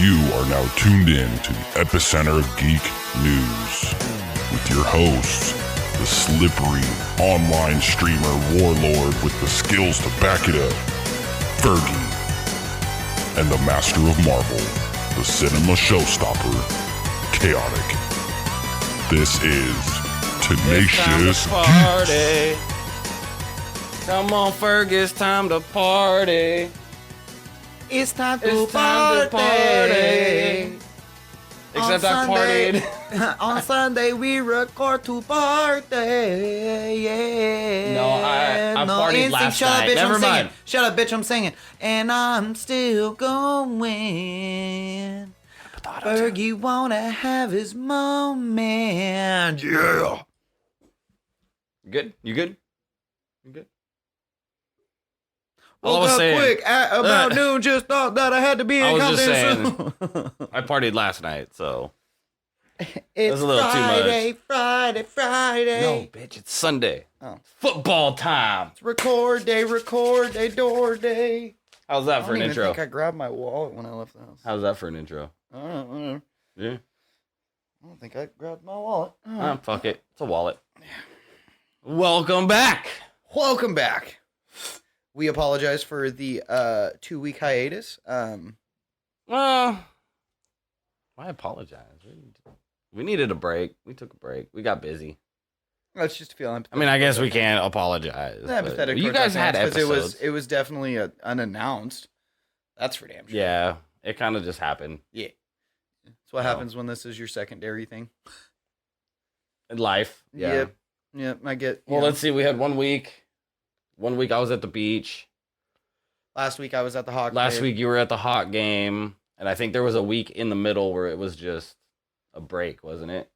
You are now tuned in to the epicenter of geek news with your hosts, the slippery online streamer warlord with the skills to back it up, Fergie, and the master of Marvel, the cinema showstopper, Chaotic. This is Tenacious Geeks. Come on, Ferg, it's time to party. It's time to party. Except I partied. On Sunday we record to party. Yeah. No, I partied last night. Never mind. Shut up, bitch, I'm singing. And I'm still going. Fergie wanna have his moment. Yeah. Good? You good? You good? Woke up quick at about noon, just thought that I had to be in I was just saying, confidence. I partied last night, so It's was a little too much. Friday. No, bitch, it's Sunday. Oh. Football time. It's record day, door day. How's that for an intro? I think I grabbed my wallet when I left the house. How's that for an intro? I don't know. Yeah. I don't think I grabbed my wallet. Fuck it. It's a wallet. Welcome back. Welcome back. We apologize for the 2-week hiatus. Well, why apologize? We needed a break. We took a break. We got busy. Let's just feel empathetic. I mean, I guess we can't apologize. Empathetic. You guys had episodes. It was definitely unannounced. That's for damn sure. Yeah, it kind of just happened. Yeah. That's what happens when this is your secondary thing. In life. Yeah. Yep, I get. Well, let's see. We had 1 week. 1 week I was at the beach. Last week I was at the Hawk. Last week you were at the Hawk game. And I think there was a week in the middle where it was just a break, wasn't it?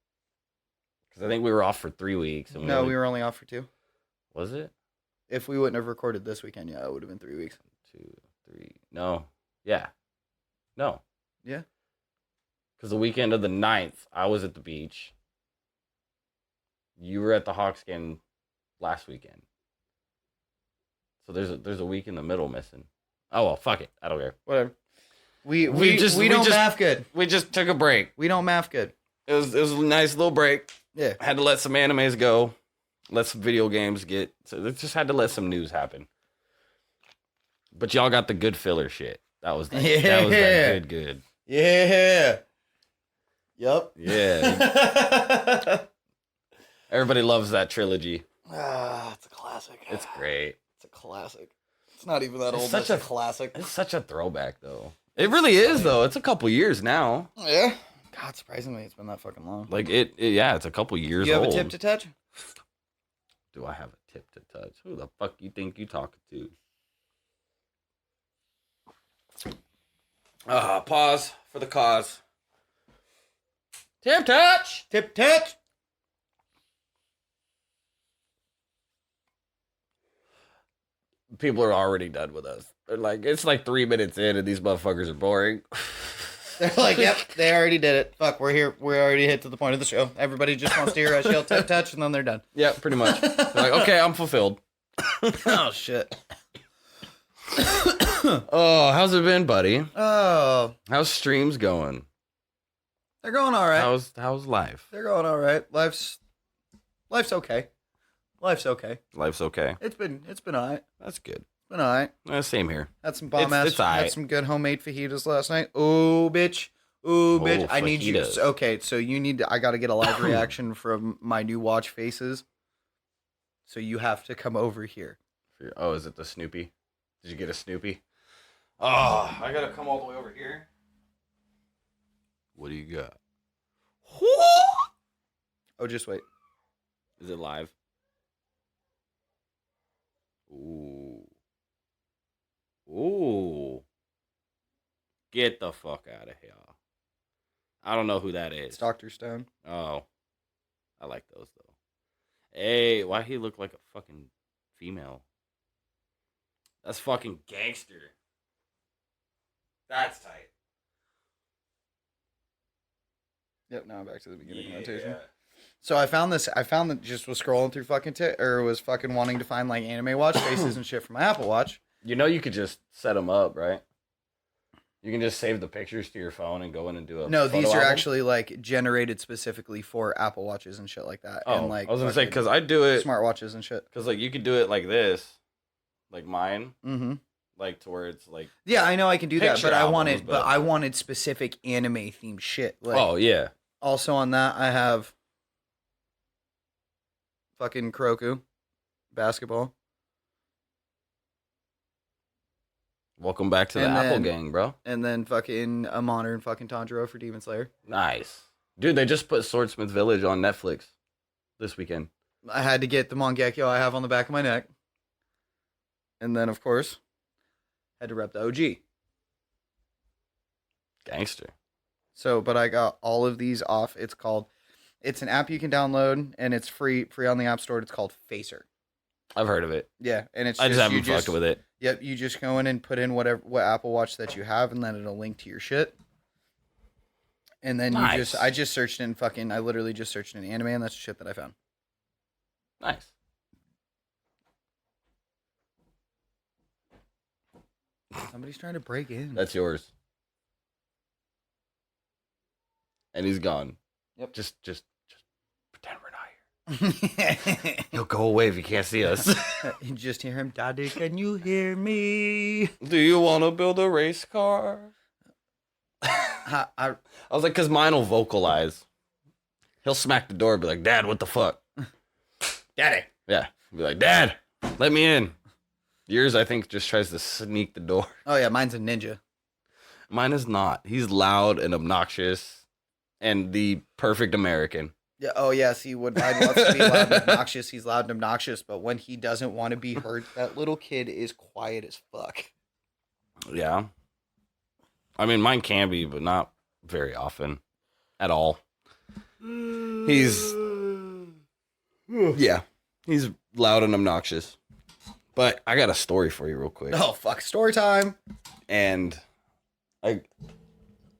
Because I think we were off for 3 weeks. And we were only off for 2. Was it? If we wouldn't have recorded this weekend, yeah, it would have been 3 weeks. 2, 3. No. Yeah. No. Yeah. Because the weekend of the 9th, I was at the beach. You were at the Hawks game last weekend. So there's a week in the middle missing. Oh well, fuck it. I don't care. Whatever. We don't math good. We just took a break. We don't math good. It was a nice little break. Yeah. Had to let some animes go. Let some video games get. So it just had to let some news happen. But y'all got the good filler shit. That was that. Yeah. That was that good. Yeah. Yep. Yeah. Everybody loves that trilogy. It's a classic. It's great. It's a classic. It's not even that old. It's a classic. It's such a throwback, though. It really is, though. It's a couple years now. Yeah. God, surprisingly, it's been that fucking long. Like yeah, it's a couple years old. You have a tip to touch? Do I have a tip to touch? Who the fuck you think you talking to? Pause for the cause. Tip touch. Tip touch. People are already done with us. They're like, it's like 3 minutes in and these motherfuckers are boring. They're like, yep, they already did it. Fuck, we're here. We're already hit to the point of the show. Everybody just wants to hear us yell tip touch and then they're done. Yeah, pretty much. They're like, okay, I'm fulfilled. Oh, shit. Oh, how's it been, buddy? Oh. How's streams going? They're going all right. How's life? They're going all right. Life's okay. Life's okay. Life's okay. It's been all right. That's good. It's been all right. Same here. Had some bomb ass. It's all right. Had some good homemade fajitas last night. Ooh, bitch. Ooh, bitch. I need you. Fajitas. Okay, so you need to. I got to get a live reaction from my new watch faces. So you have to come over here. Oh, is it the Snoopy? Did you get a Snoopy? Oh, I gotta come all the way over here. What do you got? Oh, just wait. Is it live? Ooh. Ooh. Get the fuck out of here. I don't know who that is. It's Dr. Stone. Oh. I like those, though. Hey, why he look like a fucking female? That's fucking gangster. That's tight. Yep, now I'm back to the beginning of notation. So I found this. I found that just was scrolling through fucking was fucking wanting to find like anime watch faces and shit for my Apple Watch. You know you could just set them up, right? You can just save the pictures to your phone and go in and do a No, photo these are album? actually like generated specifically for Apple Watches and shit like that. Oh, and like I was gonna say fucking because I do it smartwatches and shit. because like you could do it like this, like mine, Mm-hmm. like to where it's like. Yeah, I know I can do that, Picture but albums, but- I wanted specific anime themed shit. Like, Oh yeah. also on that, I have fucking Kroku basketball. Welcome back to the And Apple then- gang, bro. And then fucking a modern fucking Tanjiro for Demon Slayer. Nice, dude. They just put Swordsmith Village on Netflix this weekend. I had to get the Mangekyo I have on the back of my neck. And then, of course, had to rep the OG. Gangster. So, but I got all of these off. It's an app you can download, and it's free on the App Store. It's called Facer. I've heard of it. Yeah, and it's I just haven't you fucked with it. Yep, you just go in and put in what Apple Watch that you have, and then it'll link to your shit. And then Nice. I just searched in I literally just searched in anime, and that's the shit that I found. Nice. Somebody's trying to break in. That's yours. And he's gone. Yep. Just pretend we're not here. He'll go away if you can't see us. You just hear him, Daddy, can you hear me? Do you want to build a race car? I was like, because mine will vocalize. He'll smack the door and be like, Dad, what the fuck? Daddy. Yeah. Be like, Dad, let me in. Yours, I think, just tries to sneak the door. Oh, yeah, mine's a ninja. Mine is not. He's loud and obnoxious and the perfect American. Yeah. Oh, yeah. See, when Biden loves to be loud and obnoxious, he's loud and obnoxious. But when he doesn't want to be heard, that little kid is quiet as fuck. Yeah. I mean, mine can be, but not very often at all. He's loud and obnoxious. But I got a story for you real quick. Oh, fuck. Story time. And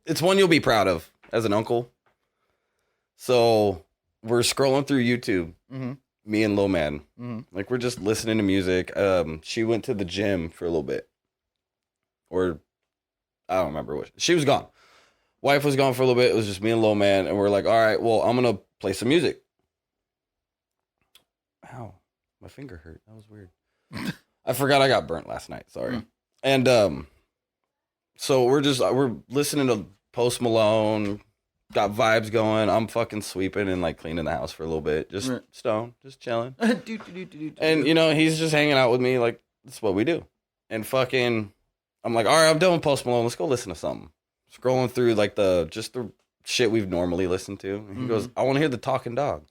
it's one you'll be proud of as an uncle. So we're scrolling through YouTube, me and Lil Man. Like, we're just listening to music. She went to the gym for a little bit. Or, I don't remember what. She was gone. Wife was gone for a little bit. It was just me and Lil Man. And we're like, all right, well, I'm going to play some music. Ow. My finger hurt. That was weird. I forgot I got burnt last night. Sorry. And so we're listening to Post Malone, got vibes going. I'm fucking sweeping and like cleaning the house for a little bit. Just stone, just chilling. And you know, he's just hanging out with me like that's what we do. And fucking I'm like, all right, I'm done with Post Malone. Let's go listen to something. Scrolling through like the shit we've normally listened to. And he goes, I want to hear the Talking Dog.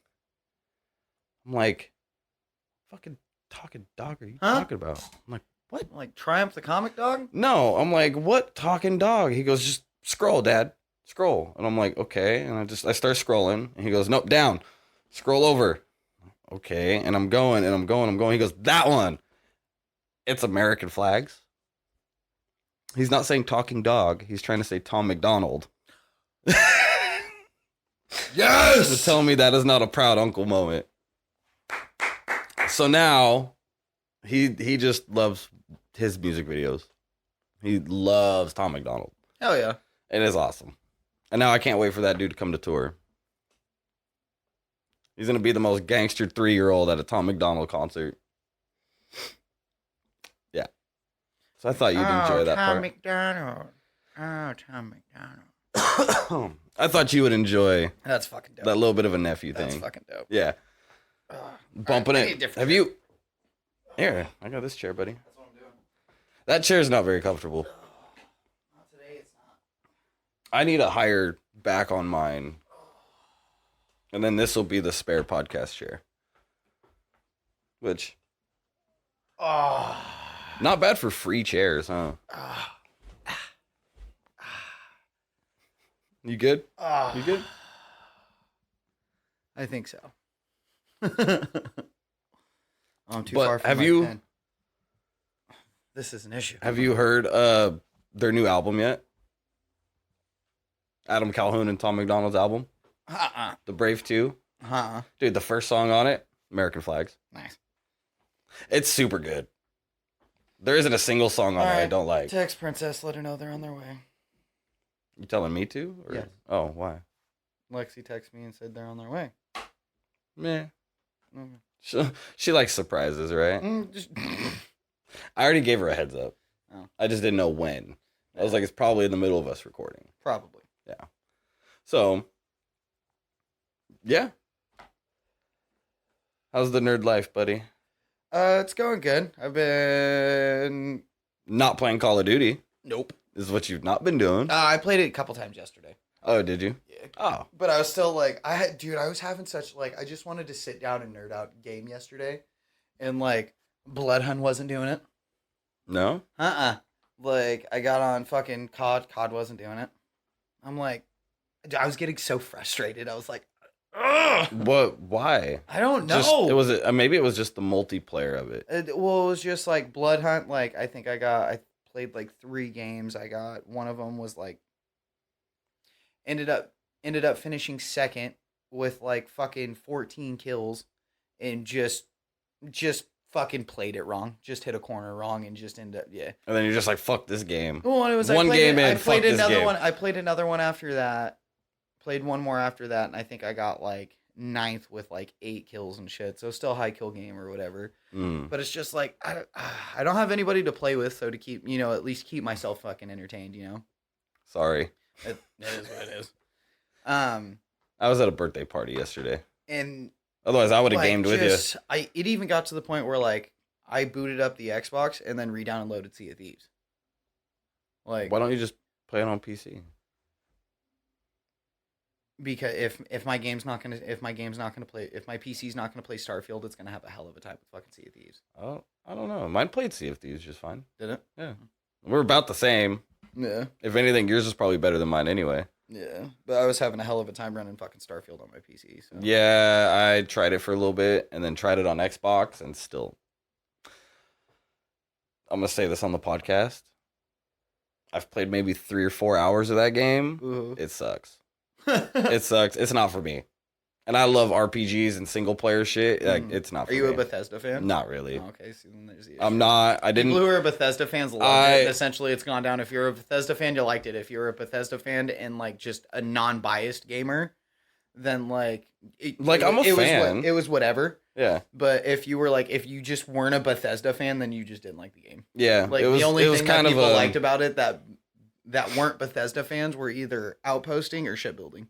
I'm like, fucking Talking Dog are you talking about? I'm like, what? Like Triumph the Comic Dog? No, I'm like, what Talking Dog? He goes, just scroll, Dad. Scroll. And I'm like, okay. And I start scrolling. And he goes, nope, down. Scroll over. Okay. And I'm going. He goes, that one. It's American Flags. He's not saying Talking Dog. He's trying to say Tom McDonald. Yes! So tell me that is not a proud uncle moment. So now, he just loves his music videos. He loves Tom McDonald. Hell yeah. It is awesome. And now I can't wait for that dude to come to tour. He's going to be the most gangster 3-year-old at a Tom McDonald concert. Yeah. So I thought you'd enjoy that part. McDonald. Oh, Tom McDonald. I thought you would enjoy That's fucking dope. that little bit of a nephew That's thing. fucking dope. Yeah. Bumping right, I need a it. different Have you... Here, I got this chair, buddy. That's what I'm doing. That chair's not very comfortable. Not today, it's not. I need a higher back on mine. And then this will be the spare podcast chair. Which... Not bad for free chairs, huh? You good? You good? I think so. I'm too But far from have my you- pen. This is an issue. Have you heard their new album yet? Adam Calhoun and Tom McDonald's album? The Brave 2? Dude, the first song on it, American Flags. Nice. It's super good. There isn't a single song on there I don't like. Text Princess, let her know they're on their way. You telling me to? Or? Yes. Oh, why? Lexi texted me and said they're on their way. Meh. Okay. She likes surprises, right? I already gave her a heads up. Oh. I just didn't know when. I was like, it's probably in the middle of us recording. Probably. Yeah. So, yeah. How's the nerd life, buddy? It's going good. I've been Not playing Call of Duty. Nope. This is what you've not been doing. I played it a couple times yesterday. Oh, did you? Yeah. Oh. But I was still like, I was having such like, I just wanted to sit down and nerd out game yesterday, and like, Bloodhunt wasn't doing it. No? Like, I got on fucking COD. COD wasn't doing it. I'm like, I was getting so frustrated. I was like, ugh. What? Why? I don't know. Maybe it was just the multiplayer of it. It was just like Bloodhunt. Like, I think I played like 3 games. One of them was like, ended up finishing second with like fucking 14 kills, and just fucking played it wrong. Just hit a corner wrong and just ended up, yeah. And then you're just like, fuck this game. Well, it was one game in, I played fuck this another game. one. I played another one after that. Played one more after that, and I think I got like 9th with like 8 kills and shit. So still high kill game or whatever. But it's just like I don't have anybody to play with, so to keep, at least keep myself fucking entertained, Sorry. It is what it is. I was at a birthday party yesterday. And otherwise I would have like, gamed with you. It even got to the point where like I booted up the Xbox and then re-downloaded Sea of Thieves. Like, why don't you just play it on PC? Because if my PC's not gonna play Starfield, it's gonna have a hell of a time with fucking Sea of Thieves. Oh, I don't know. Mine played Sea of Thieves just fine. Did it? Yeah. We're about the same. Yeah. If anything, yours is probably better than mine anyway. Yeah. But I was having a hell of a time running fucking Starfield on my PC. So. Yeah, I tried it for a little bit and then tried it on Xbox, and still, I'm gonna say this on the podcast. I've played maybe 3 or 4 hours of that game. Ooh. It sucks. It sucks. It's not for me. And I love RPGs and single player shit. Like, it's not for me. Are you a Bethesda fan? Not really. Oh, okay, so then there's the issue. I'm not. I didn't. People who are Bethesda fans love it. Essentially, it's gone down. If you're a Bethesda fan, you liked it. If you're a Bethesda fan and like just a non-biased gamer, then like I'm a fan. It was whatever. Yeah. But if you just weren't a Bethesda fan, then you just didn't like the game. Yeah. Like, the only thing that people liked about it that weren't Bethesda fans were either outposting or shipbuilding.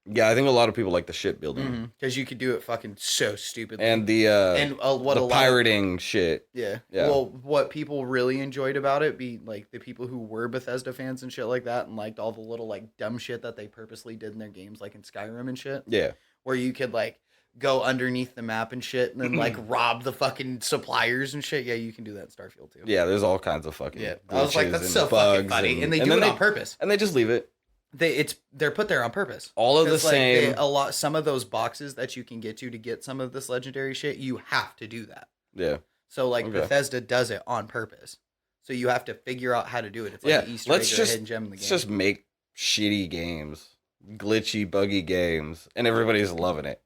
Yeah, I think a lot of people like the shit building because you could do it fucking so stupidly, and the pirating shit. Yeah. Yeah. Well, what people really enjoyed about it, be like the people who were Bethesda fans and shit like that, and liked all the little like dumb shit that they purposely did in their games, like in Skyrim and shit. Yeah. Where you could like go underneath the map and shit, and then like rob the fucking suppliers and shit. Yeah, you can do that in Starfield too. Yeah, there's all kinds of fucking. Yeah. I was like, that's so fucking funny, and they do it on purpose. And they just leave it. They're put there on purpose. All of the same. Some of those boxes that you can get to some of this legendary shit, you have to do that. Yeah. So like Bethesda does it on purpose. So you have to figure out how to do it. It's like an Easter egg or a hidden gem in the game. Let's just make shitty games, glitchy, buggy games, and everybody's loving it.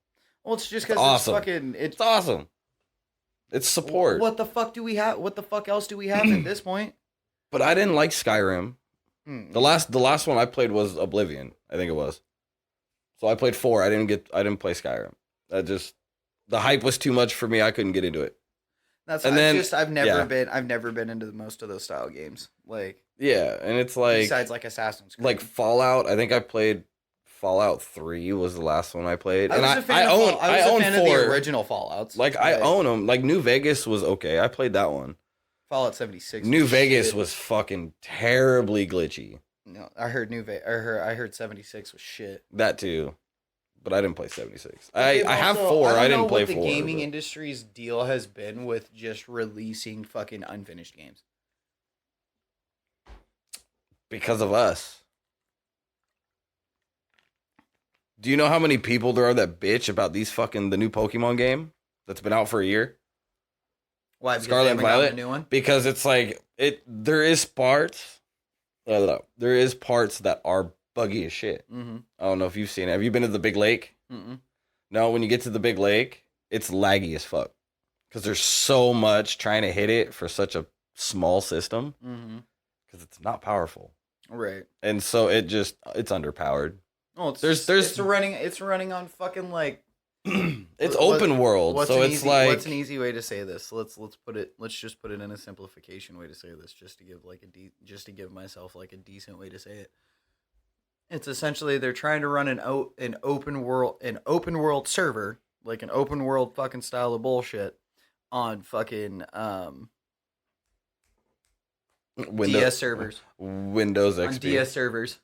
Well, it's just because awesome. It's awesome. It's support. What the fuck do we have? What the fuck else do we have at this point? But I didn't like Skyrim. The last one I played was Oblivion, I think it was. So I played 4. I didn't play Skyrim. The hype was too much for me. I couldn't get into it. I've never been into most of those style games. Like, yeah, and it's like, besides like Assassin's Creed. Like Fallout, I think I played Fallout 3 was the last one I played. I was a fan of the original Fallouts. Like, I own them. Like, New Vegas was okay. I played that one. Fallout 76. New Vegas was fucking terribly glitchy. No, I heard 76 was shit. That too. But I didn't play 76. I have 4. I didn't play 4. The gaming industry's deal has been with just releasing fucking unfinished games. Because of us. Do you know how many people there are that bitch about the new Pokemon game that's been out for a year? Why? Scarlet and Violet? A new one? Because it's like there is parts that are buggy as shit. Mm-hmm. I don't know if you've seen it. Have you been to the Big Lake? Mm-mm. No, when you get to the Big Lake, it's laggy as fuck. Because there's so much trying to hit it for such a small system. Mm-hmm. Because it's not powerful. Right. And so it's underpowered. Oh, There's it's running on fucking like it's open world, so it's like what's an easy way to say this? Let's just put it in a simplification way to say this, just to give like just to give myself like a decent way to say it. It's essentially they're trying to run an open world server, like an open world fucking style of bullshit on fucking DS servers. Windows XP. On DS servers.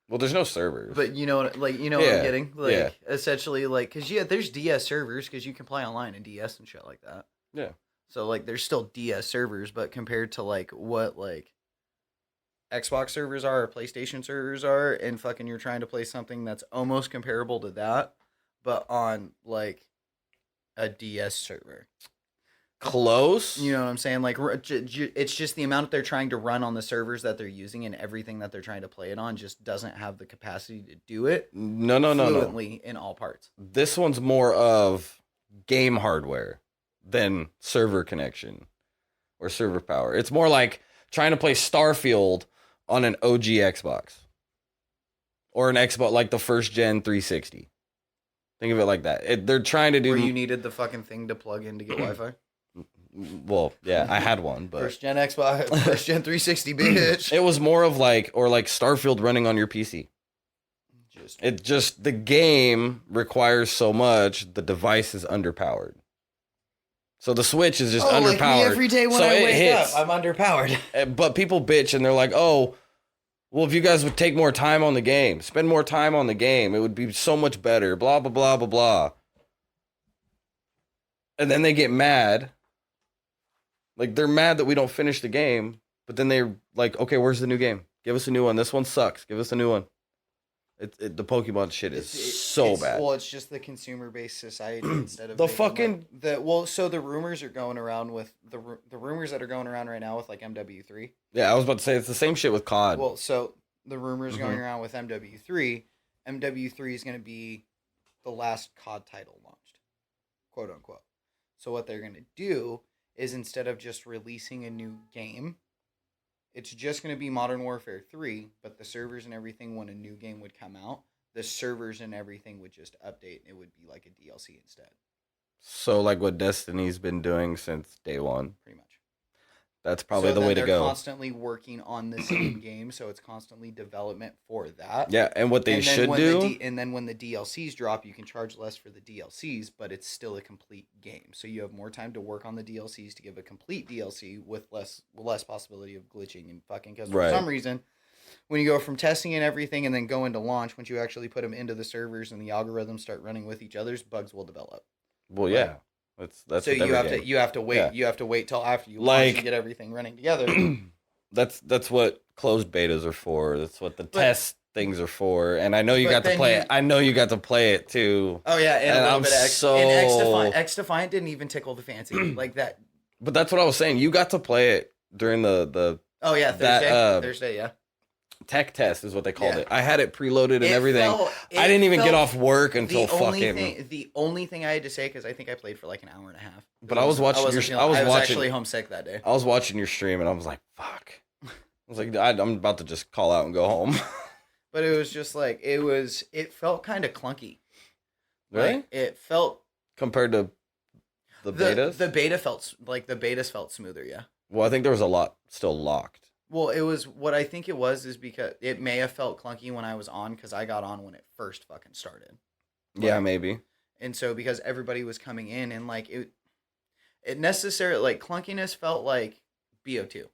Well, there's no servers. But you know what I'm getting? Like essentially like cuz there's DS servers cuz you can play online in DS and shit like that. Yeah. So like there's still DS servers, but compared to like what like Xbox servers are or PlayStation servers are, and fucking you're trying to play something that's almost comparable to that, but on like a DS server. Close. You know what I'm saying? Like it's just the amount they're trying to run on the servers that they're using, and everything that they're trying to play it on just doesn't have the capacity to do it. No. Fluently in all parts. This one's more of game hardware than server connection or server power. It's more like trying to play Starfield on an OG Xbox or an Xbox like the first gen 360. Think of it like that. They're trying to do. Where you needed the fucking thing to plug in to get Wi-Fi. Well, yeah, I had one, but first gen Xbox, first gen 360, bitch. It was more of like Starfield running on your PC. The game requires so much, the device is underpowered. So the Switch is just underpowered. Like me every day when I wake up, I'm underpowered. But people bitch and they're like, oh, well, if you guys would take more time on the game, spend more time on the game, it would be so much better, blah, blah, blah, blah, blah. And then they get mad. Like, they're mad that we don't finish the game, but then they're like, okay, where's the new game? Give us a new one. This one sucks. Give us a new one. The Pokemon shit is so bad. Well, it's just the consumer-based society instead of So the rumors are going around with the rumors that are going around right now with like MW3. Yeah, I was about to say it's the same shit with COD. Well, so the rumors going around with MW3. MW3 is going to be the last COD title launched, quote unquote. So what they're going to do is instead of just releasing a new game, it's just going to be Modern Warfare 3, but the servers and everything, when a new game would come out, the servers and everything would just update, and it would be like a DLC instead. So like what Destiny's been doing since day one? Pretty much. That's probably the way to go. They're constantly working on the same game, so it's constantly development for that. Yeah, and what they should do... and then when the DLCs drop, you can charge less for the DLCs, but it's still a complete game. So you have more time to work on the DLCs to give a complete DLC with less possibility of glitching and fucking... Because for some reason, when you go from testing and everything and then go into launch, once you actually put them into the servers and the algorithms start running with each other's, bugs will develop. Well, yeah. That's so you have to wait. Yeah. You have to wait till after you launch and get everything running together. That's what closed betas are for. That's what the test things are for. And I know you got to play it. I know you got to play it too. Oh yeah, and a little bit of X Defiant didn't even tickle the fancy like that. But that's what I was saying. You got to play it during the Oh yeah, Thursday, yeah. Tech test is what they called it. I had it preloaded and everything. I didn't even get off work until the only thing I had to say, because I think I played for like an hour and a half. But I was watching I was actually homesick that day. I was watching your stream and I was like, fuck. I was like, I'm about to just call out and go home. But it was just like, it felt kind of clunky. Really? Like, it felt... Compared to the betas? The betas felt smoother, yeah. Well, I think there was a lot still locked. Well, it was what I think it was is because it may have felt clunky when I was on because I got on when it first fucking started. Yeah, maybe. And so because everybody was coming in and like it necessarily like clunkiness felt like BO2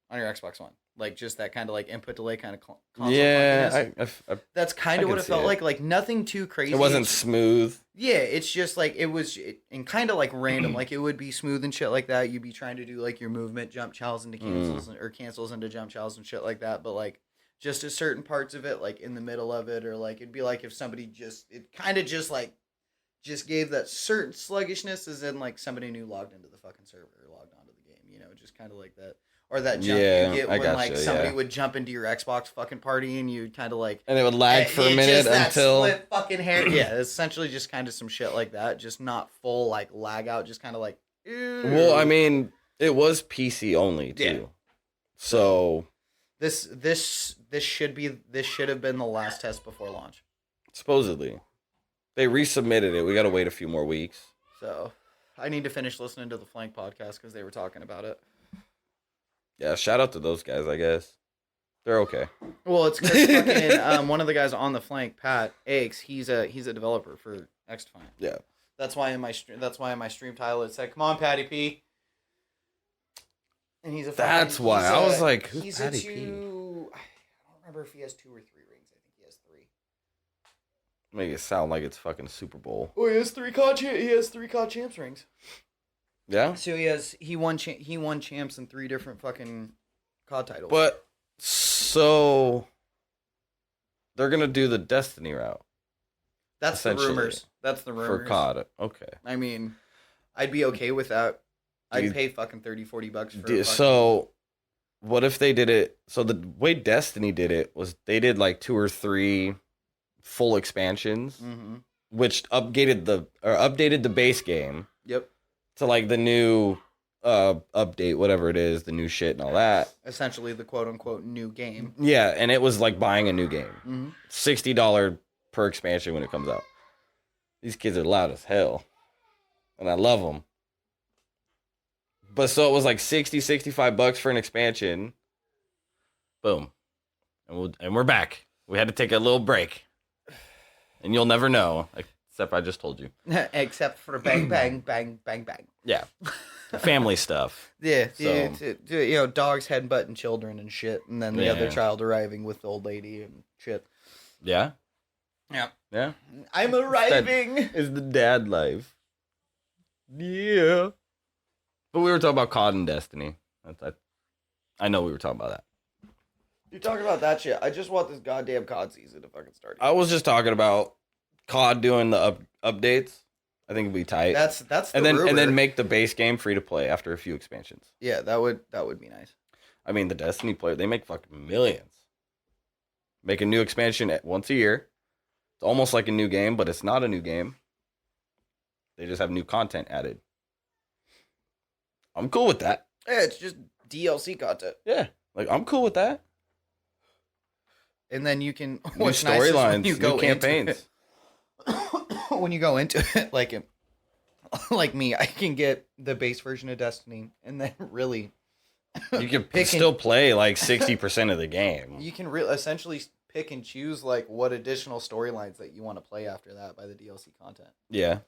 on your Xbox One. Like just that kind of like input delay kind of console clunkiness. That's kind of what it felt like. Like nothing too crazy. It wasn't smooth. Yeah, it's just like and kind of like random. Like it would be smooth and shit like that. You'd be trying to do like your movement jump chows into cancels or cancels into jump chows and shit like that. But like just at certain parts of it, like in the middle of it, or like it'd be like if somebody it kind of just gave that certain sluggishness, as in like somebody new logged into the fucking server or logged onto the game. You know, just kind of like that. Or that jump you get when like somebody would jump into your Xbox fucking party and you'd kind of like... And it would lag for a minute until... That split fucking hair. Yeah, essentially just kind of some shit like that. Just not full like lag out, just kind of like... Ew. Well, I mean, it was PC only too. Yeah. So... This should have been the last test before launch. Supposedly. They resubmitted it. We got to wait a few more weeks. So, I need to finish listening to the Flank podcast because they were talking about it. Yeah, shout out to those guys, I guess. They're okay. Well, it's because fucking one of the guys on the Flank, Pat Aches, he's a developer for X-Defiant. Yeah. That's why in my stream title it said, "Come on, Patty P." And he's a. That's why I was like, "Who's he's Patty a P?" I don't remember if he has 2 or 3 rings. I think he has 3. Make it sound like it's fucking Super Bowl. Oh, he has 3 COD. He has 3 COD champs rings. Yeah. So he won champs in 3 different fucking COD titles. But so they're gonna do the Destiny route. That's the rumors. That's the rumors for COD. Okay. I mean, I'd be okay with that. I'd Dude, pay fucking $30-$40 for so what if they did it? So the way Destiny did it was they did like 2 or 3 full expansions, which updated the base game. Yep. To like the new update, whatever it is, the new shit and all that. Essentially the quote unquote new game. Yeah, and it was like buying a new game. $60 per expansion when it comes out. These kids are loud as hell. And I love them. But so it was like $65 for an expansion. Boom. And we're back. We had to take a little break. And you'll never know. Except I just told you. Except for bang, bang, bang, bang, bang. Yeah. Family stuff. Yeah. So, dogs headbutting children and shit. And then the other child arriving with the old lady and shit. Yeah? Yeah. Yeah? I'm arriving. Is the dad life. Yeah. But we were talking about COD and Destiny. I know we were talking about that. You're talking about that shit. I just want this goddamn COD season to fucking start. I was just talking about COD doing the updates. I think it'd be tight. That's the and then make the base game free to play after a few expansions. Yeah, that would be nice. I mean, the Destiny player, they make fucking millions. Make a new expansion once a year. It's almost like a new game, but it's not a new game. They just have new content added. I'm cool with that. Yeah, it's just DLC content. Yeah, like I'm cool with that. And then you can New storylines, new campaigns. When you go into it, like me, I can get the base version of Destiny, and then really, you can still play like 60% of the game. You can essentially pick and choose like what additional storylines that you want to play after that by the DLC content. Yeah,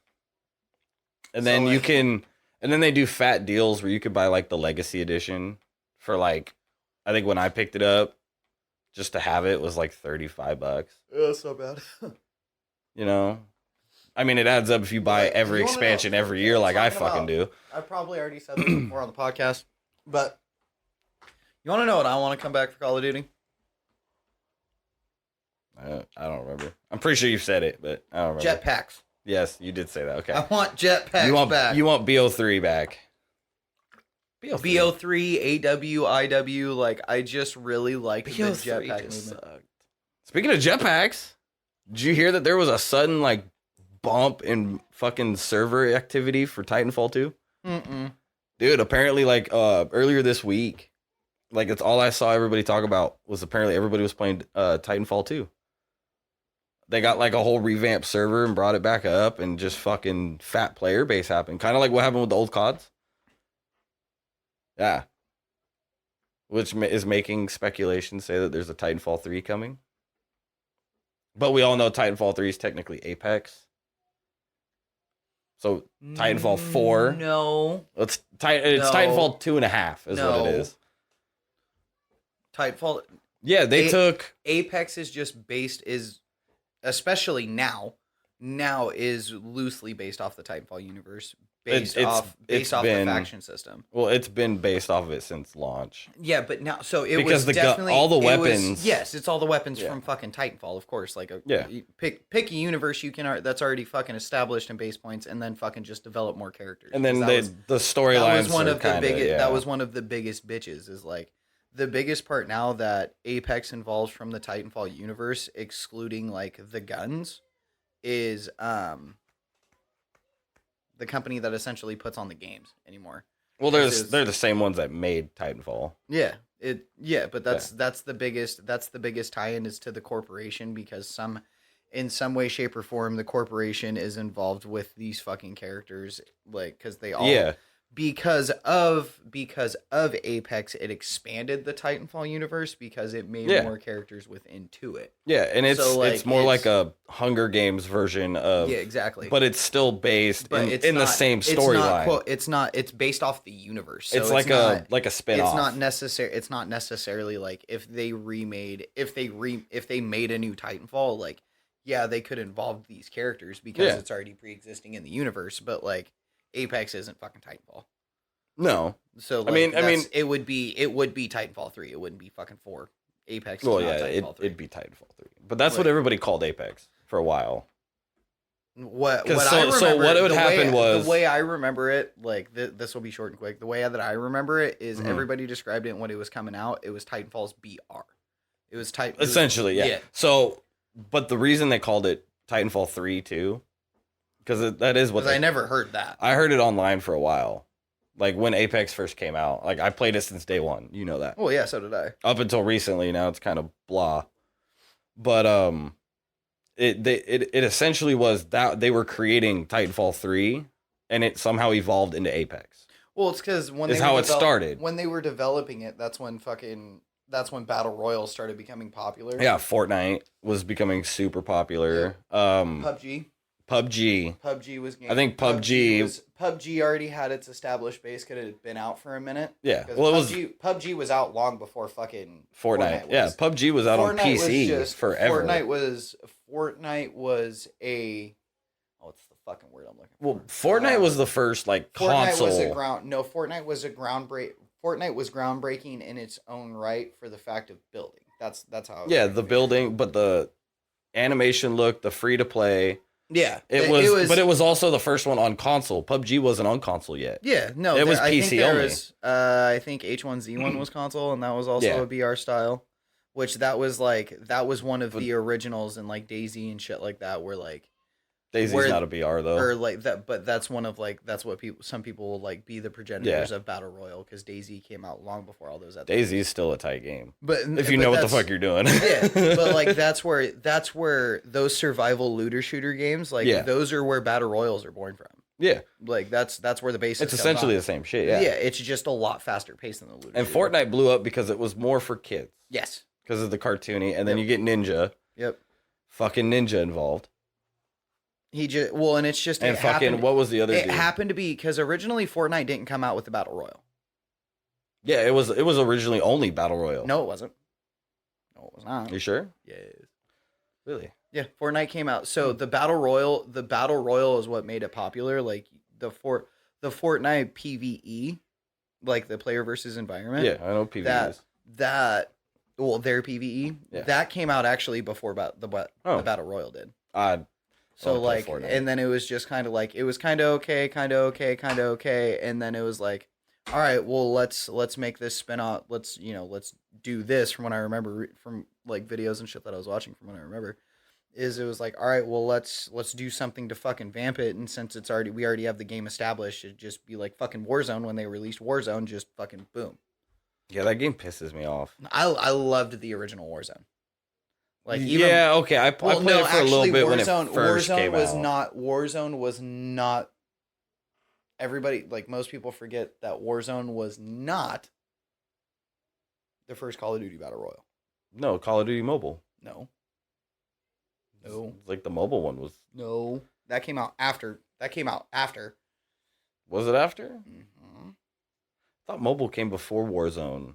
and then you can, and then they do fat deals where you could buy like the Legacy Edition for like, I think when I picked it up, just to have it was like $35. Yeah, that's not bad. You know, I mean, it adds up if you buy every expansion every year, like I fucking do. I probably already said this before on the podcast, but you want to know what I want to come back for Call of Duty? I don't remember. I'm pretty sure you've said it, but I don't remember. Jetpacks. Yes, you did say that. Okay. I want jetpacks back. You want BO3 back. BO3, AW, IW, like I just really like the jetpack movement. Sucked. Speaking of jetpacks, did you hear that there was a sudden like bump in fucking server activity for Titanfall 2? Dude, apparently like earlier this week, like it's all I saw everybody talk about was apparently everybody was playing Titanfall 2. They got like a whole revamped server and brought it back up and just fucking fat player base happened. Kind of like what happened with the old CODs. Yeah. Which is making speculation say that there's a Titanfall 3 coming. But we all know Titanfall 3 is technically Apex. So Titanfall 4. No. It's Titanfall 2.5 is what it is. Titanfall. Yeah, they took... Apex is just based, especially now is loosely based off the Titanfall universe. Based off the faction system. Well, it's been based off of it since launch. Yeah, but now, so it because was definitely all the weapons. Yes, it's all the weapons from fucking Titanfall, of course. Like, pick a universe you can that's already fucking established in base points, and then fucking just develop more characters. And then the storylines. That was one of the biggest bitches. Is like the biggest part now that Apex involves from the Titanfall universe, excluding like the guns, is the company that essentially puts on the games anymore. Well, they're the same ones that made Titanfall. Yeah, But that's the biggest tie-in is to the corporation because in some way, shape, or form, the corporation is involved with these fucking characters, like because they all because of Apex, it expanded the Titanfall universe because it made more characters within to it. Yeah, and it's more like a Hunger Games version of exactly. But it's still based in the same storyline. It's based off the universe. So it's like a spin-off. It's not necessarily like if they made a new Titanfall, like they could involve these characters because it's already pre-existing in the universe, but like Apex isn't fucking Titanfall. No. So like, I mean it would be Titanfall 3. It wouldn't be fucking 4. Apex is not Titanfall 3. It'd be Titanfall 3. But that's what everybody called Apex for a while. What would happen was the way I remember it, like this will be short and quick. The way that I remember it is everybody described it when it was coming out. It was Titanfall's BR. It was essentially, yeah. So, but the reason they called it Titanfall 3 too, because that is what I never heard that. I heard it online for a while, like when Apex first came out. Like I played it since day one. You know that. Well, yeah, so did I. Up until recently, now it's kind of blah. But it essentially was that they were creating Titanfall 3, and it somehow evolved into Apex. Well, it's because it started. When they were developing it, that's when Battle Royale started becoming popular. Yeah, Fortnite was becoming super popular. PUBG was. I think PUBG already had its established base because it had been out for a minute. Yeah, PUBG was out long before fucking Fortnite was. Yeah, PUBG was out on PC forever. Fortnite was a. What's the fucking word I'm looking for? Well, Fortnite was the first console. Fortnite was groundbreaking in its own right for the fact of building. That's how. The building, but the animation look, the free to play. Yeah, but it was also the first one on console. PUBG wasn't on console yet. Yeah, no, it was PC only. I think H1Z1 was console, and that was also a BR style. Which that was one of the originals in like DayZ and shit like that. Where like DayZ's not a BR though, or like that, but that's one of like that's what some people will like be the progenitors of Battle Royale because DayZ came out long before all those. DayZ's still a tight game, but if you know what the fuck you're doing, but like that's where those survival looter shooter games those are where Battle Royals are born from. Yeah, like that's where the basis. It's essentially the same shit. Yeah, it's just a lot faster paced than the looter. And shooter. Fortnite blew up because it was more for kids. Yes, because of the cartoony, and then you get Ninja. Yep, fucking Ninja involved. And it's just and fucking what was the other? It happened to be because originally Fortnite didn't come out with the Battle Royale. Yeah, it was originally only Battle Royale. No, it wasn't. No, it was not. You sure? Yes. Really? Yeah, Fortnite came out. So the Battle Royale is what made it popular. Like the Fortnite PvE, like the player versus environment. Yeah, I know PvE. Their PvE that came out actually before the Battle Royale did. So like, and then it was just kind of like, it was kind of okay. And then it was like, all right, well, let's make this spin off. Let's do this from what I remember from like videos and shit that I was watching from what I remember it was like, all right, well, let's do something to fucking vamp it. And since we already have the game established, it'd just be like fucking Warzone when they released Warzone, just fucking boom. Yeah, that game pisses me off. I loved the original Warzone. Like okay, I played it for a little bit when it first came out. Warzone was not. Everybody, like most people, forget that Warzone was not the first Call of Duty Battle Royale. No, Call of Duty Mobile. No. Like the mobile one was. No, that came out after. Was it after? Mm-hmm. I thought mobile came before Warzone,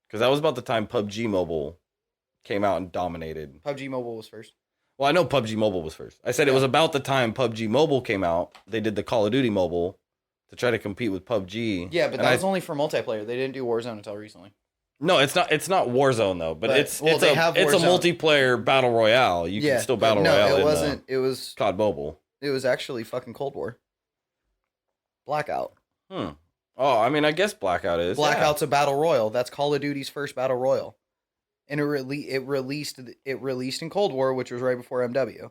because that was about the time PUBG Mobile came out and dominated. PUBG Mobile was first. Well, I know PUBG Mobile was first. I said it was about the time PUBG Mobile came out. They did the Call of Duty Mobile to try to compete with PUBG. Yeah, but that was only for multiplayer. They didn't do Warzone until recently. No, it's not. It's not Warzone though. But it's a multiplayer battle royale. You can still battle royale. No, it wasn't. It was COD Mobile. It was actually fucking Cold War. Blackout. Oh, I mean, I guess Blackout is. Blackout's a battle royal. That's Call of Duty's first battle royal, and it released in Cold War, which was right before MW.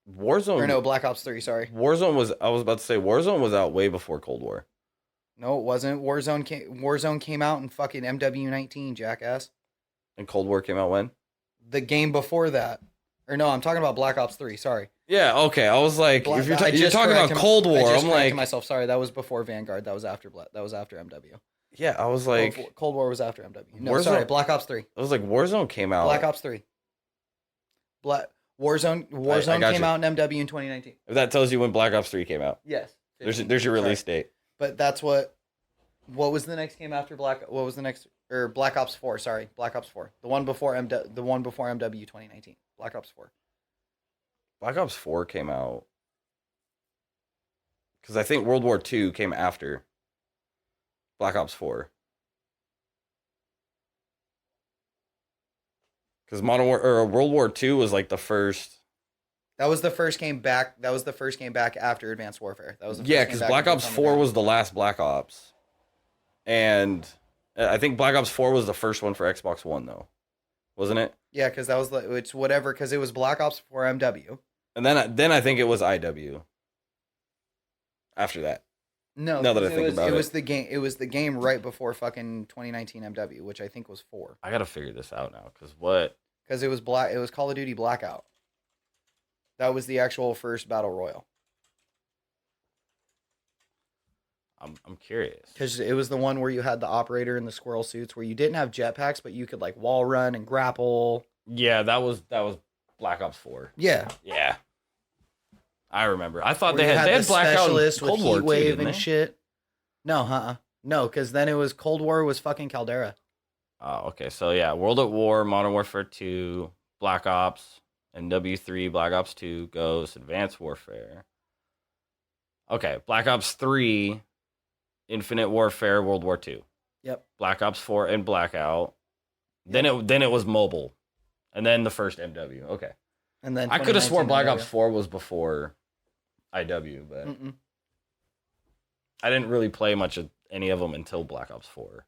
Warzone. Or no, Black Ops 3. Sorry. Warzone was. I was about to say Warzone was out way before Cold War. No, it wasn't. Warzone came out in fucking MW19, jackass. And Cold War came out when? The game before that. Or no, I'm talking about Black Ops 3, sorry. Yeah, okay. I was like, if you're talking about Cold War, I'm like myself, sorry, that was before Vanguard. That was after MW. Yeah, I was like Cold War was after MW. No, sorry, Black Ops 3. I was like Warzone came out. Black Ops 3. Warzone came out in MW in 2019. If that tells you when Black Ops 3 came out. Yes. There's your release date. But that's what was the next game after Black Ops 4, sorry. Black Ops 4. The one before MW 2019. Black Ops 4. Black Ops 4 came out cuz I think World War II came after Black Ops 4. Cuz World War II was like the first. That was the first game back. After Advanced Warfare. That was the first yeah, because Black Ops 4 was the last Black Ops, and I think Black Ops 4 was the first one for Xbox One, though, wasn't it? Yeah, because that was it's whatever. Because it was Black Ops 4 MW, and then I think it was IW. After that, no. Now that I think about it, it was the game. It was the game right before fucking 2019 MW, which I think was 4. I gotta figure this out now, because it was It was Call of Duty Blackout. That was the actual first battle royal. I'm curious. Because it was the one where you had the operator in the squirrel suits, where you didn't have jetpacks, but you could like wall run and grapple. Yeah, that was Black Ops 4. Yeah, Yeah, I remember. I thought where they had Blackout and Cold War heat wave too, and shit. No, no, because then it was Cold War was fucking Caldera. Oh, okay. So yeah, World at War, Modern Warfare 2, Black Ops, and W3, Black Ops 2, Ghost, Advanced Warfare. Okay, Black Ops 3, Infinite Warfare, World War 2. Yep. Black Ops 4 and Blackout. Then it was mobile, and then the first MW. Okay. And then I could have sworn Black MW. Ops 4 was before IW, but Mm-mm. I didn't really play much of any of them until Black Ops 4.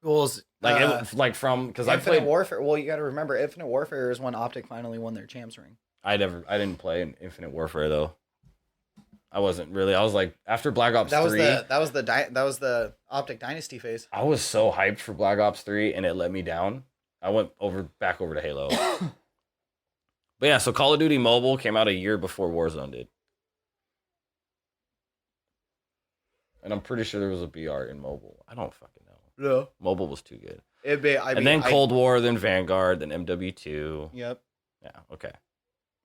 Well, Because I Infinite played Warfare. Well, you got to remember, Infinite Warfare is when Optic finally won their champs ring. I didn't play in Infinite Warfare though. I wasn't really. I was like after Black Ops 3. That was the Optic Dynasty phase. I was so hyped for Black Ops 3 and it let me down. I went back over to Halo. But yeah, so Call of Duty Mobile came out a year before Warzone did. And I'm pretty sure there was a BR in mobile. I don't fucking know. No. Mobile was too good. Then Cold War, then Vanguard, then MW2. Yep. Yeah, okay.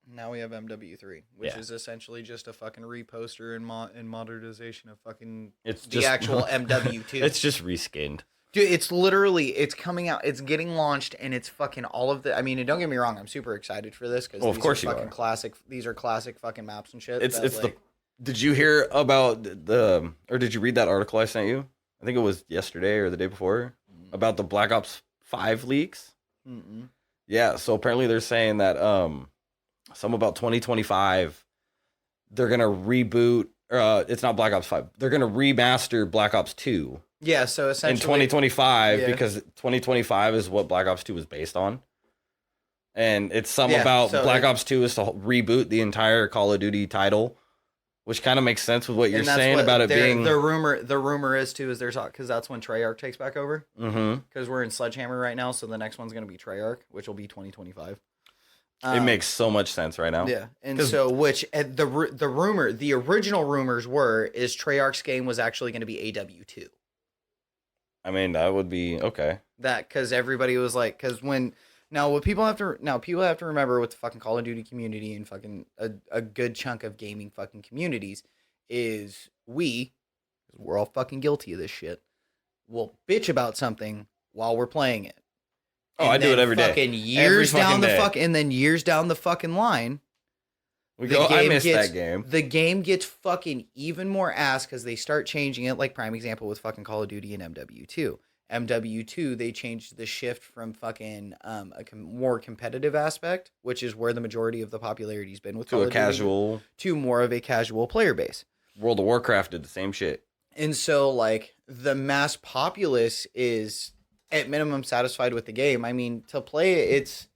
Now we have MW3, which Yeah. is essentially just a fucking reposter and modernization of fucking It's the just actual MW2. It's just reskinned. Dude, it's coming out, it's getting launched, and it's fucking all of the. I mean, and don't get me wrong, I'm super excited for this because Well, of course you fucking are. classic. These are classic fucking maps and shit. Did you hear about or did you read that article I sent you? I think it was yesterday or the day before about the Black Ops 5 leaks. Mm-mm. Yeah, so apparently they're saying that some about 2025 they're gonna reboot. It's not Black Ops 5. They're gonna remaster Black Ops 2. Yeah, so essentially in 2025 yeah. because 2025 is what Black Ops 2 was based on. And it's about Black Ops 2 is to reboot the entire Call of Duty title, which kind of makes sense with what you're saying about it being. The rumor is too is there's because that's when Treyarch takes back over. Mm-hmm. Because we're in Sledgehammer right now, so the next one's gonna be Treyarch, which will be 2025. It makes so much sense right now. Yeah, and so the original rumors is Treyarch's game was actually going to be AW2. I mean, that would be okay. That because everybody was like, what people have to remember with the fucking Call of Duty community and fucking a good chunk of gaming fucking communities is we're all fucking guilty of this shit. We'll bitch about something while we're playing it. Oh, I do it every day. Fucking years down the fuck, and then years down the fucking line, we go. I missed that game. The game gets fucking even more ass because they start changing it. Like prime example with fucking Call of Duty and MW2. MW2 they changed the shift from fucking a more competitive aspect, which is where the majority of the popularity's been with to a casual, to more of a casual player base. World of Warcraft did the same shit, and so like the mass populace is at minimum satisfied with the game. I mean, to play it,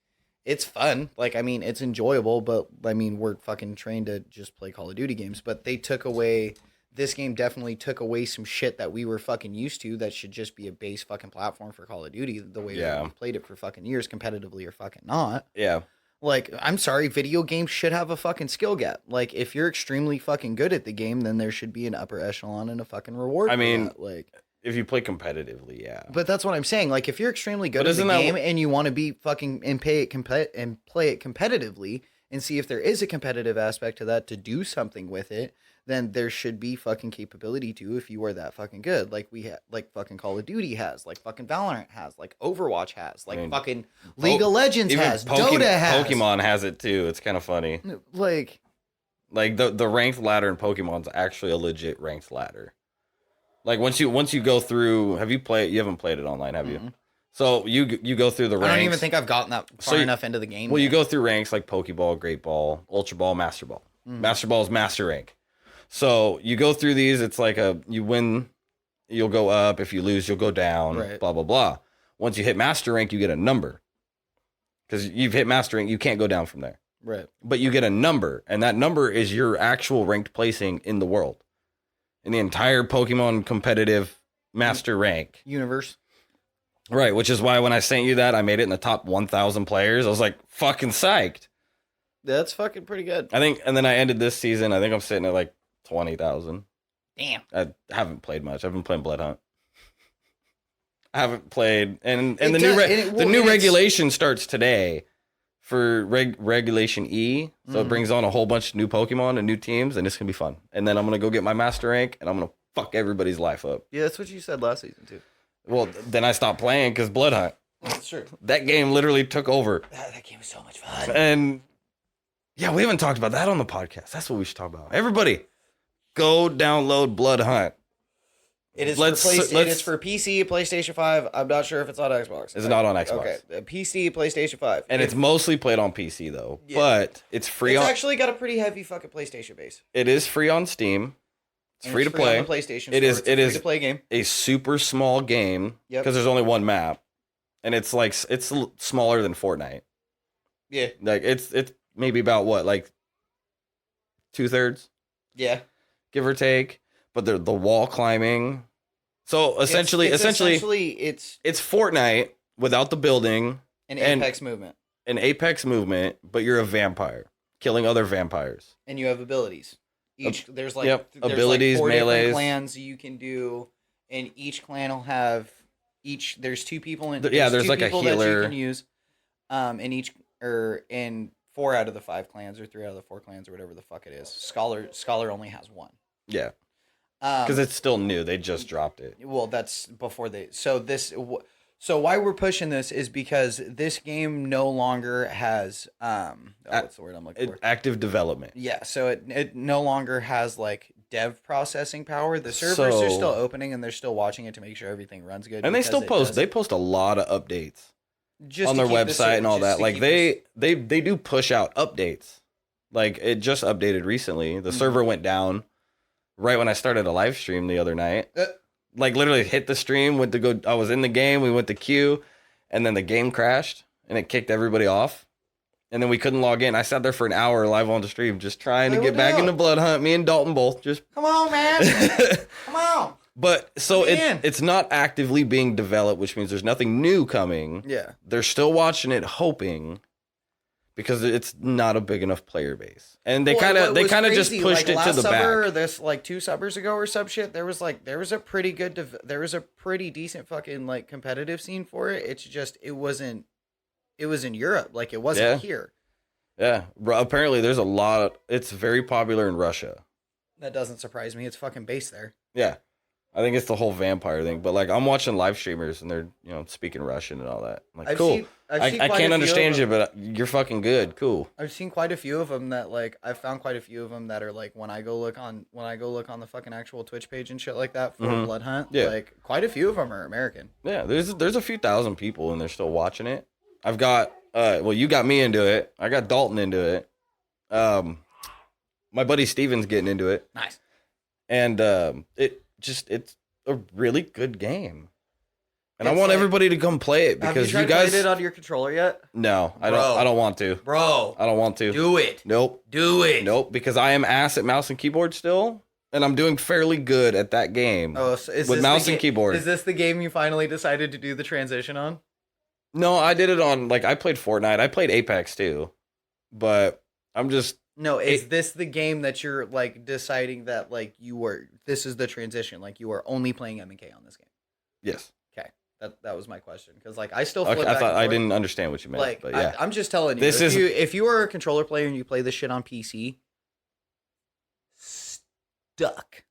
it's fun. Like, I mean, it's enjoyable, but I mean, we're fucking trained to just play Call of Duty games. But they took away this game definitely took away some shit that we were fucking used to that should just be a base fucking platform for Call of Duty the way that we've played it for fucking years, competitively or fucking not. Yeah. Like, I'm sorry, video games should have a fucking skill gap. Like, if you're extremely fucking good at the game, then there should be an upper echelon and a fucking reward. I mean, that. Like, if you play competitively, yeah. But that's what I'm saying. Like, if you're extremely good at the game and you want to be fucking and play it competitively and see if there is a competitive aspect to that to do something with it, then there should be fucking capability to if you are that fucking good. Like like fucking Call of Duty has, like fucking Valorant has, like Overwatch has, like fucking League of Legends has, Dota has. Pokemon has it too. It's kind of funny. Like the ranked ladder in Pokemon's actually a legit ranked ladder. Like once you go through, have you played? You haven't played it online, have you? So you go through the ranks. I don't even think I've gotten that far enough into the game. Well, you go through ranks like Pokeball, Great Ball, Ultra Ball, Master Ball. Master Ball is Master Rank. So you go through these. It's like you win, you'll go up. If you lose, you'll go down. Right. Blah blah blah. Once you hit Master Rank, you get a number. Because you've hit Master Rank, you can't go down from there. Right. But you get a number, and that number is your actual ranked placing in the world, in the entire Pokemon competitive Master Rank universe. Right, which is why when I sent you that, I made it in the top 1,000 players. I was like, fucking psyched. That's fucking pretty good. I think, and then I ended this season. I think I'm sitting at like 20,000. Damn. I haven't played much. I've been playing Bloodhunt. I haven't played, and the new regulation starts today for regulation E. So it brings on a whole bunch of new Pokemon and new teams, and it's gonna be fun. And then I'm gonna go get my Master Rank, and I'm gonna fuck everybody's life up. Yeah, that's what you said last season too. Well, then I stopped playing because Bloodhunt. That's true. That game literally took over. That game was so much fun. And yeah, we haven't talked about that on the podcast. That's what we should talk about. Everybody, go download Bloodhunt. It is for PC, PlayStation 5. I'm not sure if it's on Xbox. It's not on Xbox. Okay, PC, PlayStation 5. And it's mostly played on PC though. Yeah. But it's free. It's actually got a pretty heavy fucking PlayStation base. It is free on Steam. It's free to play. On the PlayStation it is. It is a free to play game. A super small game because there's only one map, and it's like it's smaller than Fortnite. Yeah. Like it's maybe about what, like 2/3. Yeah. Give or take. But the wall climbing. So essentially it's Fortnite without the building and Apex movement. An Apex movement, but you're a vampire killing other vampires. And you have abilities. There's abilities, 4 melees. different clans you can do, and each clan will have there's 2 people in there's like a healer that you can use. In 4 out of the 5 clans or 3 out of the 4 clans or whatever the fuck it is. Scholar only has 1. Yeah. Because it's still new. They just dropped it. Well, that's before they. So why we're pushing this is because this game no longer has what's the word I'm looking for? Active development. Yeah. So it no longer has like dev processing power. The servers are still opening and they're still watching it to make sure everything runs good. And they still post. They post a lot of updates just on their website and all that. Like they do push out updates. Like it just updated recently. The server went down. Right when I started a live stream the other night, like literally hit the stream, I was in the game, we went to queue, and then the game crashed, and it kicked everybody off, and then we couldn't log in. I sat there for an hour live on the stream, just trying to get back into Bloodhunt. Me and Dalton both just... Come on, man! Come on! But, so it's not actively being developed, which means there's nothing new coming. Yeah. They're still watching it, hoping... Because it's not a big enough player base, and they kind of just pushed it to the back. Or this like 2 summers ago or some shit. There was a pretty decent fucking like competitive scene for it. It's just it was in Europe, like it wasn't here. Yeah, apparently there's a lot. It's very popular in Russia. That doesn't surprise me. It's fucking based there. Yeah, I think it's the whole vampire thing. But like I'm watching live streamers and they're speaking Russian and all that. I'm like cool. I can't understand you, but you're fucking good. Cool. I've seen quite a few of them that like I've found quite a few of them that are like when I go look on the fucking actual Twitch page and shit like that for Bloodhunt. Yeah. Like quite a few of them are American. Yeah, there's a few thousand people and they're still watching it. I've got you got me into it. I got Dalton into it. My buddy Steven's getting into it. Nice. And it's a really good game. And I want everybody to come play it because you guys played it on your controller yet? No, I don't want to. Bro, I don't want to. Do it. Nope. Do it. Nope, because I am ass at mouse and keyboard still. and I'm doing fairly good at that game. Oh, so is with this mouse and keyboard. Is this the game you finally decided to do the transition on? No, I did it on, like, I played Fortnite. I played Apex, too. But I'm just... No, is this the game that you're, like, deciding that, like, this is the transition, like, you are only playing M&K on this game? Yes. Okay, that was my question, because, like, I still Okay, flip I back thought and I forth. didn't understand what you meant, Like, but yeah. I'm just telling you, if you are a controller player and you play this shit on PC, stuck.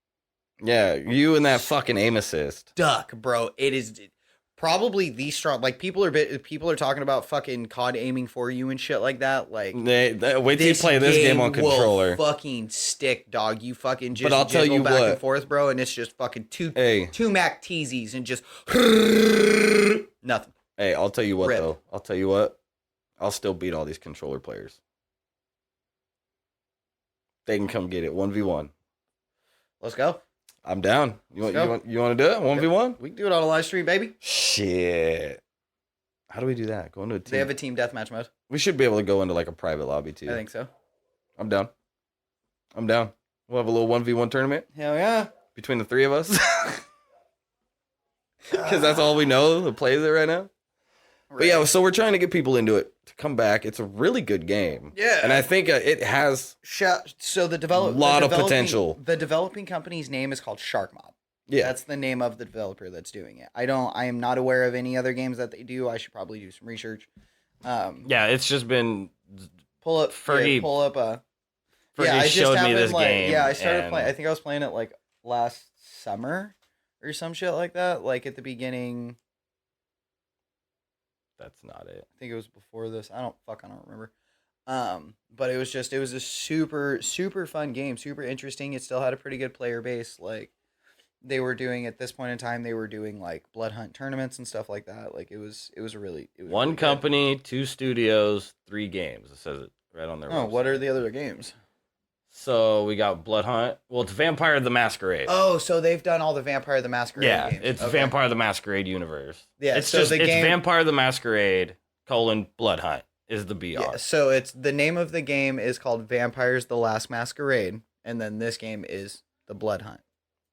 Yeah, you and that fucking aim assist. Stuck, bro. It is probably the strong. Like, people are talking about fucking COD aiming for you and shit like that. Like, wait till you play this game on controller. Will fucking stick, dog. You fucking just But I'll tell you back what. and forth, bro, and it's just fucking two Mac TZs and just nothing. Hey, I'll tell you what, Rip. though. I'll tell you what. I'll still beat all these controller players. They can come get it 1v1. Let's go. I'm down. You want to do it 1v1? We can do it on a live stream, baby. Shit. How do we do that? Go into a team. They have a team deathmatch mode. We should be able to go into like a private lobby too. I think so. I'm down. We'll have a little 1v1 tournament Hell yeah. between the three of us. Because that's all we know that plays it right now. But yeah, so we're trying to get people into it to come back. It's a really good game. Yeah. And I think it has so the lot of potential. The developing company's name is called Shark Mob. Yeah. That's the name of the developer that's doing it. I am not aware of any other games that they do. I should probably do some research. Yeah, it's just been Pull up Fergie I just showed me happened, this like, game. Yeah, I started and playing. I think I was playing it like last summer or some shit like that. Like at the beginning. That's not it. I think it was before this. I don't remember. But it was a super, super fun game, super interesting. It still had a pretty good player base. Like they were doing at this point in time, they were doing like Bloodhunt tournaments and stuff like that. Like it was one really company, 2 studios, 3 games. It says it right on their website. what are the other games? So we got Bloodhunt. Well, it's Vampire the Masquerade. Oh, so they've done all the Vampire the Masquerade yeah, games. it's Okay. Vampire the Masquerade universe. Yeah, it's so just the it's game- Vampire the Masquerade : Bloodhunt is the BR. Yeah, so it's the name of the game is called Vampires the Last Masquerade, and then this game is the Bloodhunt.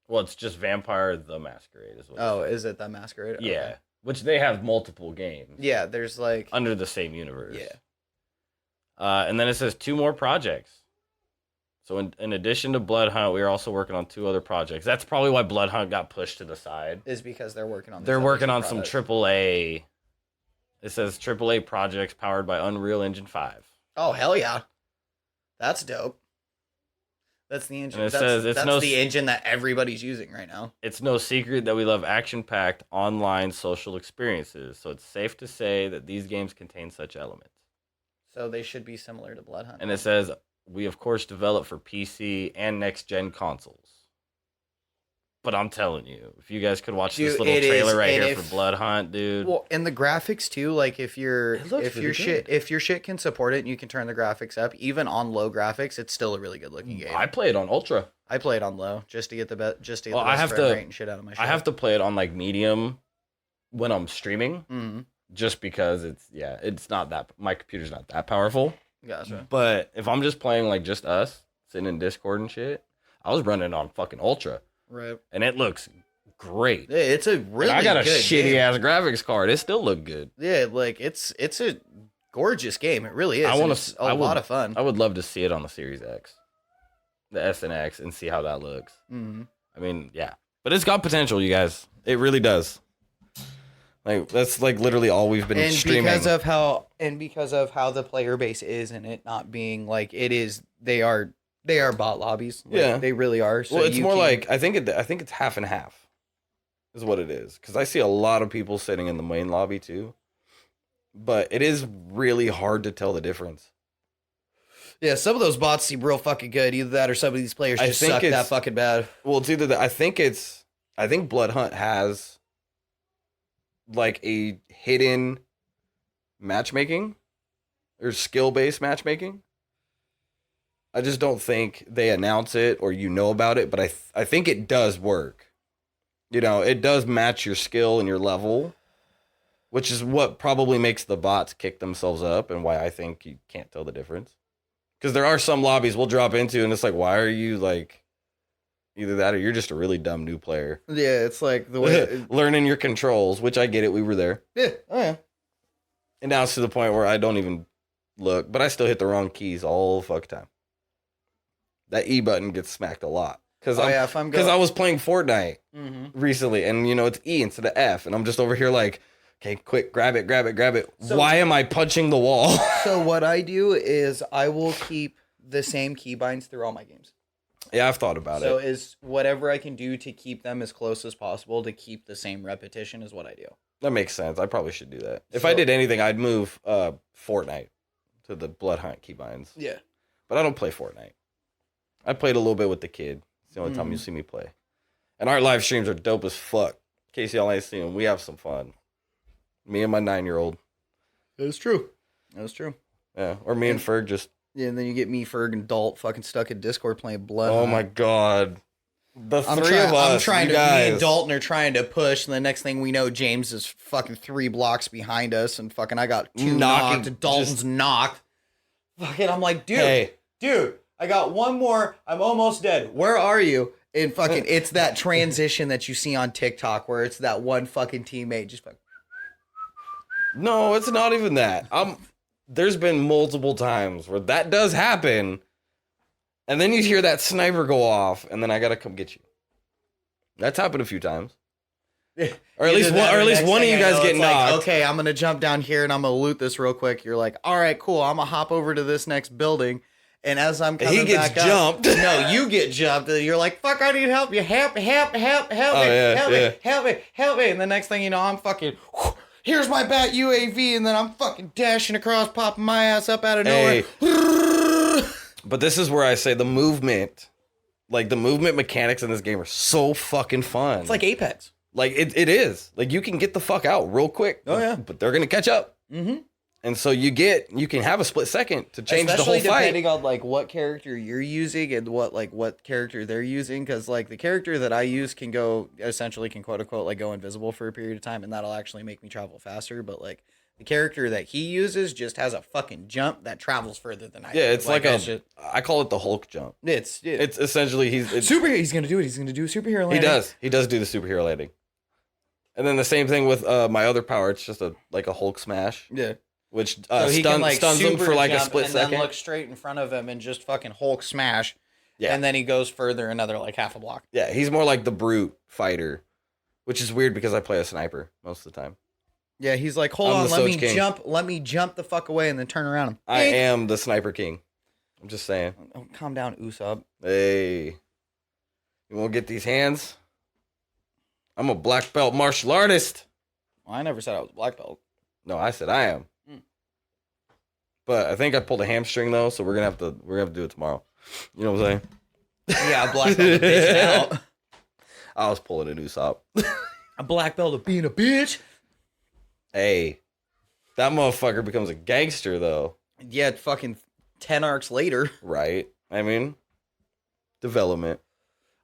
Well, it's just Vampire the Masquerade is what. Oh, is it the Masquerade? yeah, Okay. which they have multiple games. Yeah, there's like under the same universe. Yeah. And then it says 2 more projects. So in addition to Bloodhunt, we are also working on 2 other projects. That's probably why Bloodhunt got pushed to the side. is because they're working on. They're working on some product. AAA. It says AAA projects powered by Unreal Engine 5. Oh hell yeah, that's dope. That's the engine. And it That's, says it's that's no the engine that everybody's using right now. It's no secret that we love action-packed online social experiences, so it's safe to say that these games contain such elements. So they should be similar to Bloodhunt. And it says, we of course develop for PC and next-gen consoles. But I'm telling you, if you guys could watch this Dude, little it trailer is, right and here if- for Bloodhunt, dude. Well, and the graphics too. Like if It looks your really shit good. if your shit can support it and you can turn the graphics up, even on low graphics, it's still a really good looking game. I play it on Ultra. I play it on low just to get the best Well, I best have frame to- rate and shit out of my shit. I have to play it on like medium when I'm streaming, Mm-hmm. just because it's not that, my computer's not that powerful. Gotcha. But if I'm just playing like just us sitting in Discord and shit, I was running on fucking Ultra, Right. and it looks great. Yeah, it's a really. Like, I got a good shitty game. ass graphics card. It still looked good. Yeah, like it's a gorgeous game. It really is. I and wanna it's s- a I would- lot of fun. I would love to see it on the Series X, the S and X, and see how that looks. Mm-hmm. I mean, yeah, but it's got potential, you guys. It really does. Like that's like literally all we've been And streaming. because of how the player base is and it not being like it is, they are bot lobbies. Like, Yeah. they really are. So well, it's you more can- like I think it's half and half, is what it is. Because I see a lot of people sitting in the main lobby too, but it is really hard to tell the difference. yeah, some of those bots seem real fucking good. Either that or some of these players I just think suck that it's- fucking bad. Well, it's either that. I think Bloodhunt has like a hidden matchmaking or skill-based matchmaking. I just don't think they announce it or you know about it, but I think it does work. You know, it does match your skill and your level, which is what probably makes the bots kick themselves up and why I think you can't tell the difference. Because there are some lobbies we'll drop into and it's like, why are you like Either that or you're just a really dumb new player. Yeah, it's like the way learning your controls, which I get it. We were there. Yeah. Oh yeah. And now it's to the point where I don't even look, but I still hit the wrong keys all fuck time. That E button gets smacked a lot. Because I was playing Fortnite recently, and it's E instead of F, and I'm just over here like, okay, quick, grab it. So, why am I punching the wall? So what I do is I will keep the same keybinds through all my games. Yeah, I've thought about it. So is whatever I can do to keep them as close as possible to keep the same repetition is what I do. That makes sense. I probably should do that. If I did anything, I'd move Fortnite to the Bloodhunt keybinds. Yeah. But I don't play Fortnite. I played a little bit with the kid. It's the only time you see me play. And our live streams are dope as fuck. In case y'all ain't seen them, we have some fun. Me and my 9-year-old. That's true. Yeah. Or me and Ferg just... Yeah, and then you get me, Ferg, and Dalt fucking stuck in Discord playing Blood. Oh my god. The three of us, me and Dalton are trying to push, and the next thing we know, James is fucking 3 blocks behind us, and fucking I got 2 knocked, and Dalton's knocked. Fucking, I'm like, dude, I got 1 more, I'm almost dead. Where are you? And fucking, it's that transition that you see on TikTok, where it's that one fucking teammate just fucking... No, it's not even that. There's been multiple times where that does happen, and then you hear that sniper go off, and then I gotta come get you. That's happened a few times. Or at least one of you guys get knocked. Like, okay, I'm gonna jump down here and I'm gonna loot this real quick. You're like, all right, cool. I'm gonna hop over to this next building, and as I'm coming he gets back jumped. Up, no, you get jumped. And you're like, fuck, I need help. You help me, help me. And the next thing you know, I'm fucking. Here's my bat UAV, and then I'm fucking dashing across, popping my ass up out of nowhere. But this is where I say the movement mechanics in this game are so fucking fun. It's like Apex. Like, it is. Like, you can get the fuck out real quick. Oh, yeah. But they're going to catch up. Mm-hmm. And so you can have a split second to change the whole fight. Especially depending on, like, what character you're using and what character they're using. Because, like, the character that I use can quote-unquote, like, go invisible for a period of time, and that'll actually make me travel faster. But, like, the character that he uses just has a fucking jump that travels further than I do. Yeah, it's like I call it the Hulk jump. It's essentially, superhero. He's going to do it. He's going to do a superhero landing. He does do the superhero landing. And then the same thing with my other power. It's just a Hulk smash. Yeah. Which stuns him for like a split second. And then look straight in front of him and just fucking Hulk smash. Yeah. And then he goes further another like half a block. Yeah, he's more like the brute fighter. Which is weird because I play a sniper most of the time. Yeah, he's like, hold on, let me jump the fuck away and then turn around him. I am the sniper king. I'm just saying. Oh, calm down, Usopp. Hey. You won't get these hands? I'm a black belt martial artist. Well, I never said I was a black belt. No, I said I am. But I think I pulled a hamstring though, so we're gonna have to do it tomorrow. You know what I'm saying? Yeah, a black belt of bitching out. I was pulling an Usopp. A black belt of being a bitch. Hey, that motherfucker becomes a gangster though. Yeah, fucking 10 arcs later. Right. I mean, development.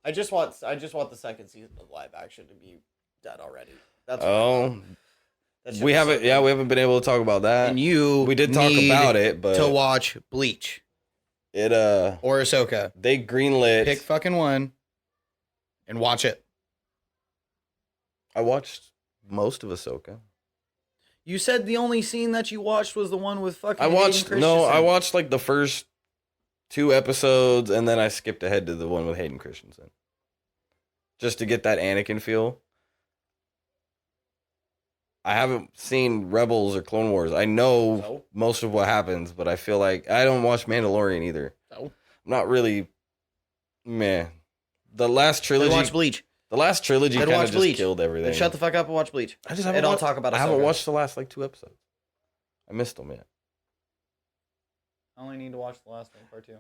I just want the second season of live action to be done already. That's we haven't been able to talk about that. And we did talk about it, but to watch Bleach. Or Ahsoka. They greenlit. Pick fucking one and watch it. I watched most of Ahsoka. You said the only scene that you watched was the one with fucking I watched like the first 2 episodes and then I skipped ahead to the one with Hayden Christensen. Just to get that Anakin feel. I haven't seen Rebels or Clone Wars. I know most of what happens, but I feel like I don't watch Mandalorian either. I'm not really meh. The last trilogy. Watch Bleach. The last trilogy kind of just killed everything. Then shut the fuck up and watch Bleach. I haven't watched the last like 2 episodes. I missed them yet. I only need to watch the last one, part 2.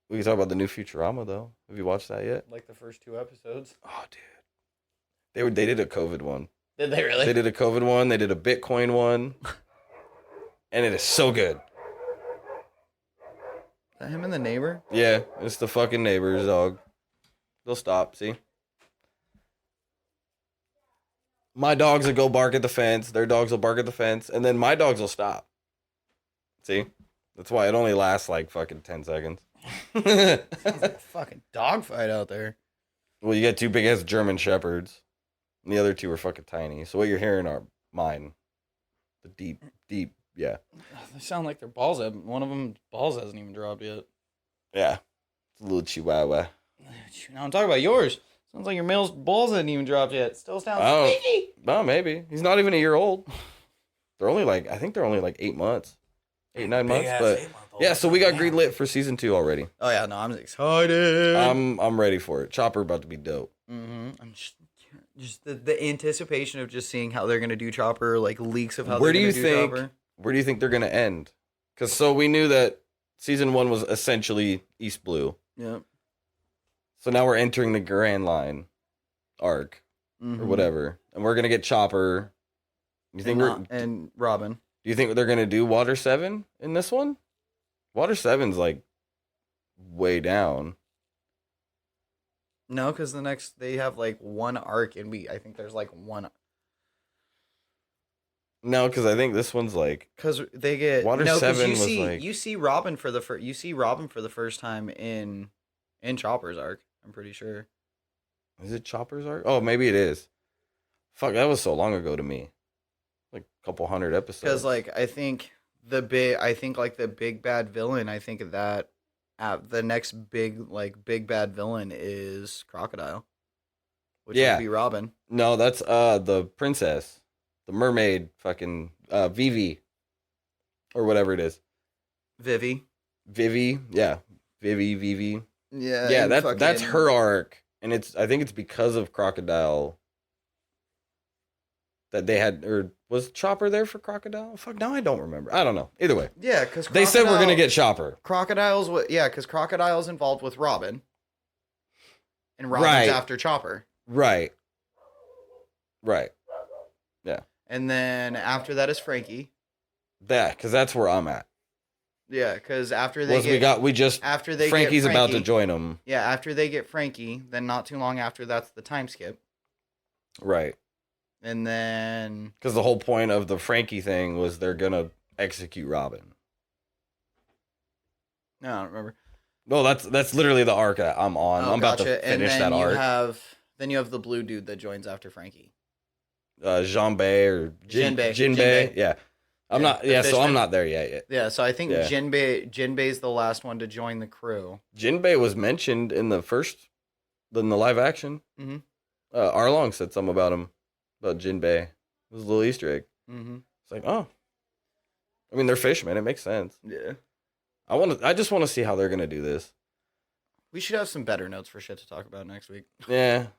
We can talk about the new Futurama though. Have you watched that yet? Like the first 2 episodes. Oh, dude. They did a COVID one. Did they really? They did a COVID one. They did a Bitcoin one. And it is so good. Is that him and the neighbor? Yeah, it's the fucking neighbor's dog. They'll stop, see? My dogs will go bark at the fence. Their dogs will bark at the fence. And then my dogs will stop. See? That's why it only lasts like fucking 10 seconds. Sounds like a fucking dogfight out there. Well, you got 2 big ass German shepherds, and the other 2 are fucking tiny. So what you're hearing are mine. The deep, yeah. They sound like their balls have. One of them balls hasn't even dropped yet. Yeah. It's a little chihuahua. Now I'm talking about yours. Sounds like your male's balls hasn't even dropped yet. Still sounds squeaky. Oh, maybe. He's not even a year old. I think they're only like 8 months. 8, 9 months. But yeah, so we got green lit for season 2 already. Oh yeah, no, I'm excited. I'm ready for it. Chopper about to be dope. Mm-hmm. I'm just the anticipation of just seeing how they're gonna do Chopper, like leaks of how Where they're do you gonna do think? Chopper. Where do you think they're gonna end? Because so we knew that season 1 was essentially East Blue. Yeah. So now we're entering the Grand Line arc or whatever, and we're gonna get Chopper. You think and Robin? Do you think they're gonna do Water 7 in this one? Water 7's like way down. No, because they have like one arc, and I think there's like one. No, because I think this one's like because they get Water 7 was like you see Robin for the first time in Chopper's arc. I'm pretty sure. Is it Chopper's arc? Oh, maybe it is. Fuck, that was so long ago to me. Like a couple hundred episodes. Because like I think the big bad villain. I think that the next big bad villain is Crocodile, which would be Robin. No, that's the princess, the mermaid, fucking Vivi, or whatever it is. Vivi, yeah, Vivi. Yeah, that's her arc, and I think it's because of Crocodile that they had, or was Chopper there for Crocodile? Fuck, now I don't remember. I don't know. Either way. Yeah, because they said we're gonna get Chopper. Because Crocodile's involved with Robin, and Robin's after Chopper. Right. Yeah. And then after that is Frankie. Yeah, because that's where I'm at. Yeah, because after Frankie's about to join them. Yeah, after they get Frankie, then not too long after that's the time skip. Right. And then because the whole point of the Frankie thing was they're gonna execute Robin. No, I don't remember. No, that's literally the arc that I'm on. I'm about to finish that arc. Then you have the blue dude that joins after Frankie. Jinbei or Jinbei. Yeah. I'm not there yet. Yeah, so I think Jinbei's the last one to join the crew. Jinbei was mentioned in the live action. Mm-hmm. Arlong said something about him, about Jinbei. It was a little Easter egg. Mm-hmm. It's like, oh. I mean, they're fishermen. It makes sense. Yeah. I just want to see how they're gonna do this. We should have some better notes for shit to talk about next week. Yeah.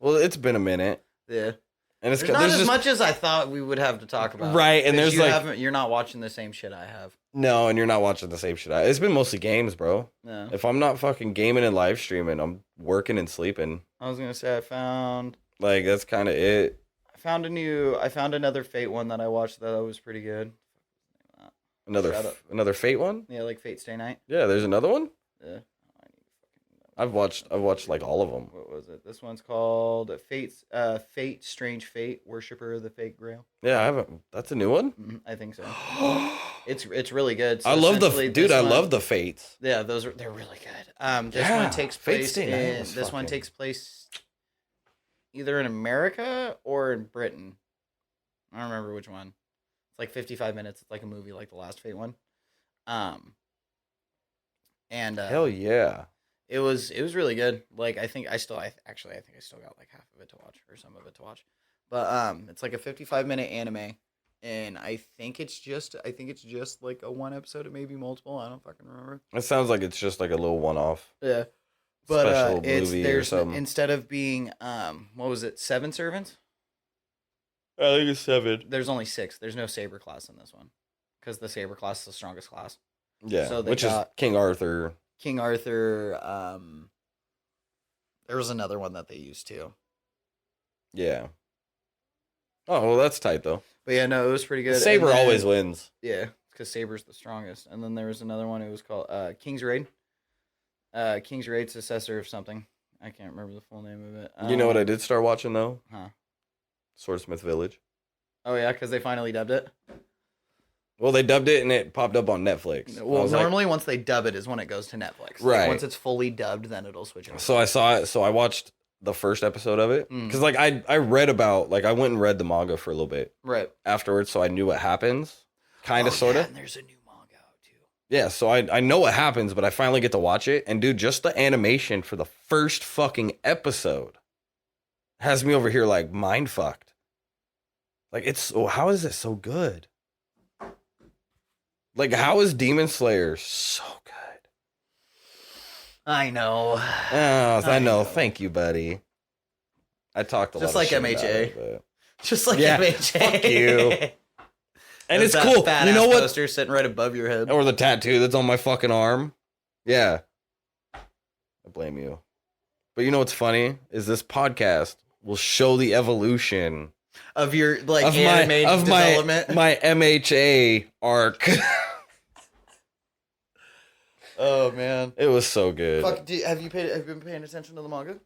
Well, it's been a minute. Yeah. And there's not as much as I thought we would have to talk about. Right, and you're not watching the same shit I have. No, and you're not watching the same shit. It's been mostly games, bro. Yeah. If I'm not fucking gaming and live streaming, I'm working and sleeping. I was gonna say that's kind of it. I found another Fate one that I watched that was pretty good. Another Fate one? Yeah, like Fate Stay Night. Yeah, there's another one? Yeah. I've watched like all of them. What was it? This one's called Fate Strange Fate, Worshipper of the Fate Grail. Yeah, I haven't. That's a new one? Mm-hmm, I think so. It's really good. So I love the Fates. Yeah, they're really good. This one takes place either in America or in Britain. I don't remember which one. It's like 55 minutes. It's like a movie, like the last Fate one. And hell yeah. It was really good. Like I think I still got like half of it to watch or some of it to watch. But it's like a 55-minute anime, and I think it's just like a one episode, it may be multiple. I don't fucking remember. It sounds like it's just like a little one-off. Yeah. But special movie or something. Instead of being what was it, 7 servants? I think it's 7. There's only 6. There's no saber class in this one, because the saber class is the strongest class. Yeah, so which is King Arthur. There was another one that they used too. Yeah. Oh, well, that's tight though. But yeah, no, it was pretty good. Saber always wins. Yeah, because Saber's the strongest. And then there was another one. It was called King's Raid. King's Raid, successor of something. I can't remember the full name of it. You know what I did start watching though? Huh? Swordsmith Village. Oh yeah, because they finally dubbed it. Well, they dubbed it and it popped up on Netflix. Well, normally once they dub it is when it goes to Netflix. Right. Like, once it's fully dubbed, then it'll switch over. So I saw it. So I watched the first episode of it because like I read about like I went and read the manga for a little bit afterwards, so I knew what happens, kind of sort of. And there's a new manga out too. Yeah, so I know what happens, but I finally get to watch it, and dude, just the animation for the first fucking episode has me over here like mind fucked. Like how is it so good? Like how is Demon Slayer so good? I know. Oh, I know. Thank you, buddy. I talked a lot. Just like shit MHA. About it, Just like Yeah, MHA. fuck you. And it's that cool. You know what? Poster sitting right above your head. Or the tattoo that's on my fucking arm. Yeah. I blame you. But you know what's funny is this podcast will show the evolution of your like of anime development. my MHA arc. Oh man, it was so good. Fuck, have you been paying attention to the manga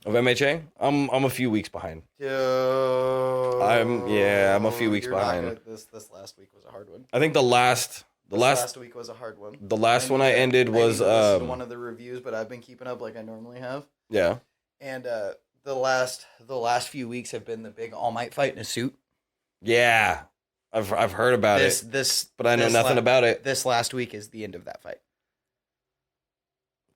of MHA? I'm a few weeks behind. Yo, I'm a few weeks behind. This last week was a hard one. I think the last week was a hard one. The last one I ended was one of the reviews, but I've been keeping up like I normally have. Yeah. And the last few weeks have been the big All Might fight in a suit. Yeah, I've heard about it. But I know nothing about it. This last week is the end of that fight.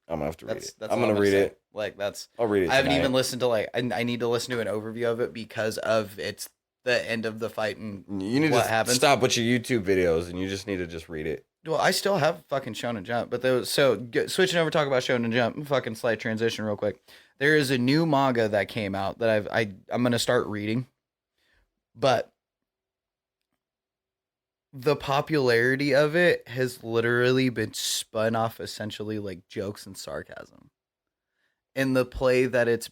I'm gonna have to read it. That's I'm gonna read it. Like I'll read it. I haven't even listened to like I need to listen to an overview of it because of it's the end of the fight and you need what to happens. Stop with your YouTube videos and you just need to just read it. Well, I still have fucking Shonen Jump, but switching over, talk about Shonen Jump. Fucking slight transition, real quick. There is a new manga that came out that I'm gonna start reading, but the popularity of it has literally been spun off essentially like jokes and sarcasm. In the play that it's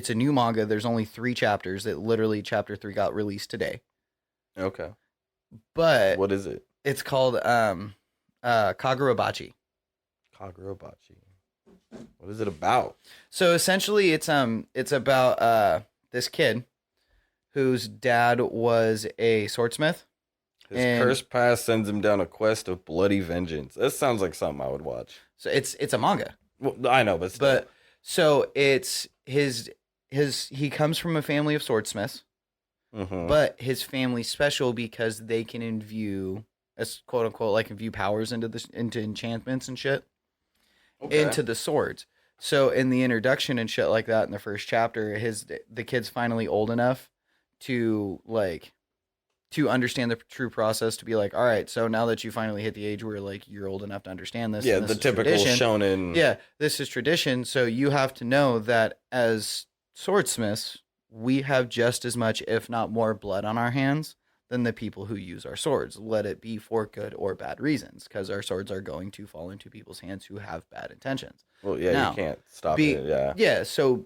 a new manga. There's only 3 chapters. It literally chapter 3 got released today. Okay. But what is it? It's called Kagurabachi. Kagurabachi. What is it about? So essentially it's about this kid whose dad was a swordsmith. His cursed past sends him down a quest of bloody vengeance. That sounds like something I would watch. So it's a manga. Well, I know, but still. So it's he comes from a family of swordsmiths, but his family's special because they can imbue, as quote unquote, like imbue powers into enchantments and shit, into the swords. So in the introduction and shit like that in the first chapter, the kid's finally old enough to understand the true process, to be like, all right, so now that you finally hit the age where like you're old enough to understand this. Yeah, the typical shonen. Yeah, this is tradition. So you have to know that as swordsmiths, we have just as much, if not more, blood on our hands than the people who use our swords. Let it be for good or bad reasons, because our swords are going to fall into people's hands who have bad intentions. Well, yeah, now, you can't stop it. Yeah. Yeah. So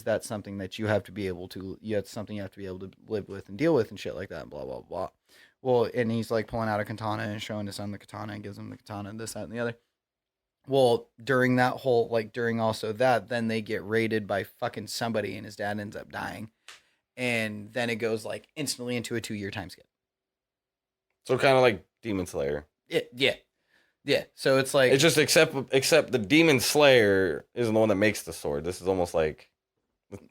that's something that you have to be able to, something you have to be able to live with and deal with and shit like that and blah, blah, blah. Well, and he's like pulling out a katana and showing his son the katana and gives him the katana and this, that, and the other. Well, during that whole, during also that, then they get raided by fucking somebody and his dad ends up dying. And then it goes instantly into a 2-year time skip. So kind of like Demon Slayer. Yeah. Yeah, so it's like... It's just except the Demon Slayer isn't the one that makes the sword. This is almost like...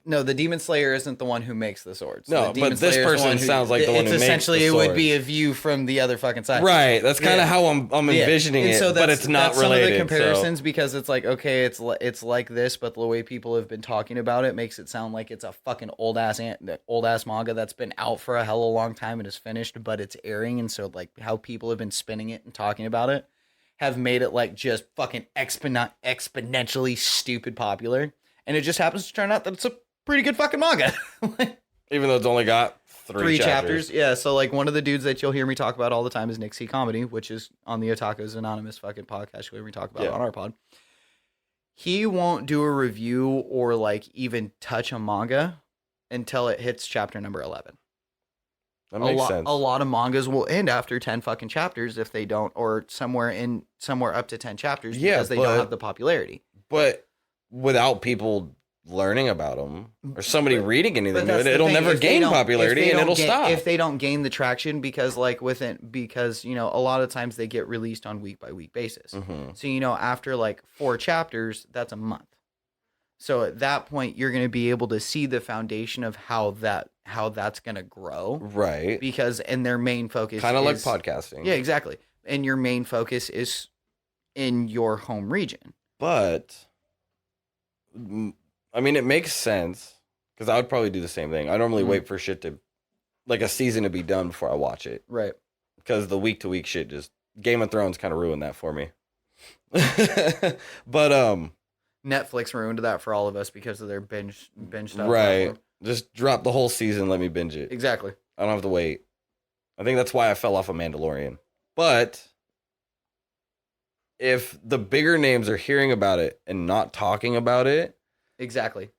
No, the Demon Slayer isn't the one who makes the swords. No, but this person sounds like the one who makes the swords. Essentially, it would be a view from the other fucking side. Right, that's kind of how I'm envisioning it, so but it's not related. Some of the comparisons, because it's like, okay, it's like this, but the way people have been talking about it makes it sound like it's a fucking old-ass manga that's been out for a hell of a long time and is finished, but it's airing, and so how people have been spinning it and talking about it have made it just fucking exponentially stupid popular. And it just happens to turn out that it's a pretty good fucking manga. Even though it's only got 3 chapters. Yeah, so one of the dudes that you'll hear me talk about all the time is Nick C. Comedy, which is on the Otaku's Anonymous fucking podcast. You'll hear me talk about it on our pod. He won't do a review or even touch a manga until it hits chapter number 11. That makes sense. A lot of mangas will end after 10 fucking chapters if they don't, or somewhere up to 10 chapters because they don't have the popularity. But without people learning about them or somebody reading anything, it'll never gain popularity and it'll stop. If they don't gain the traction, because a lot of times they get released on week by week basis. So, after 4 chapters, that's a month. So at that point, you're going to be able to see the foundation of how that's going to grow. Right. Because and their main focus kind of like is podcasting. Yeah, exactly. And your main focus is in your home region. But I mean, it makes sense because I would probably do the same thing. I normally wait for shit to like a season to be done before I watch it. Right. Because the week to week shit just Game of Thrones kind of ruined that for me. But Netflix ruined that for all of us because of their binge stuff. Right. Platform. Just drop the whole season, let me binge it. Exactly. I don't have to wait. I think that's why I fell off of Mandalorian. But if the bigger names are hearing about it and not talking about it, exactly.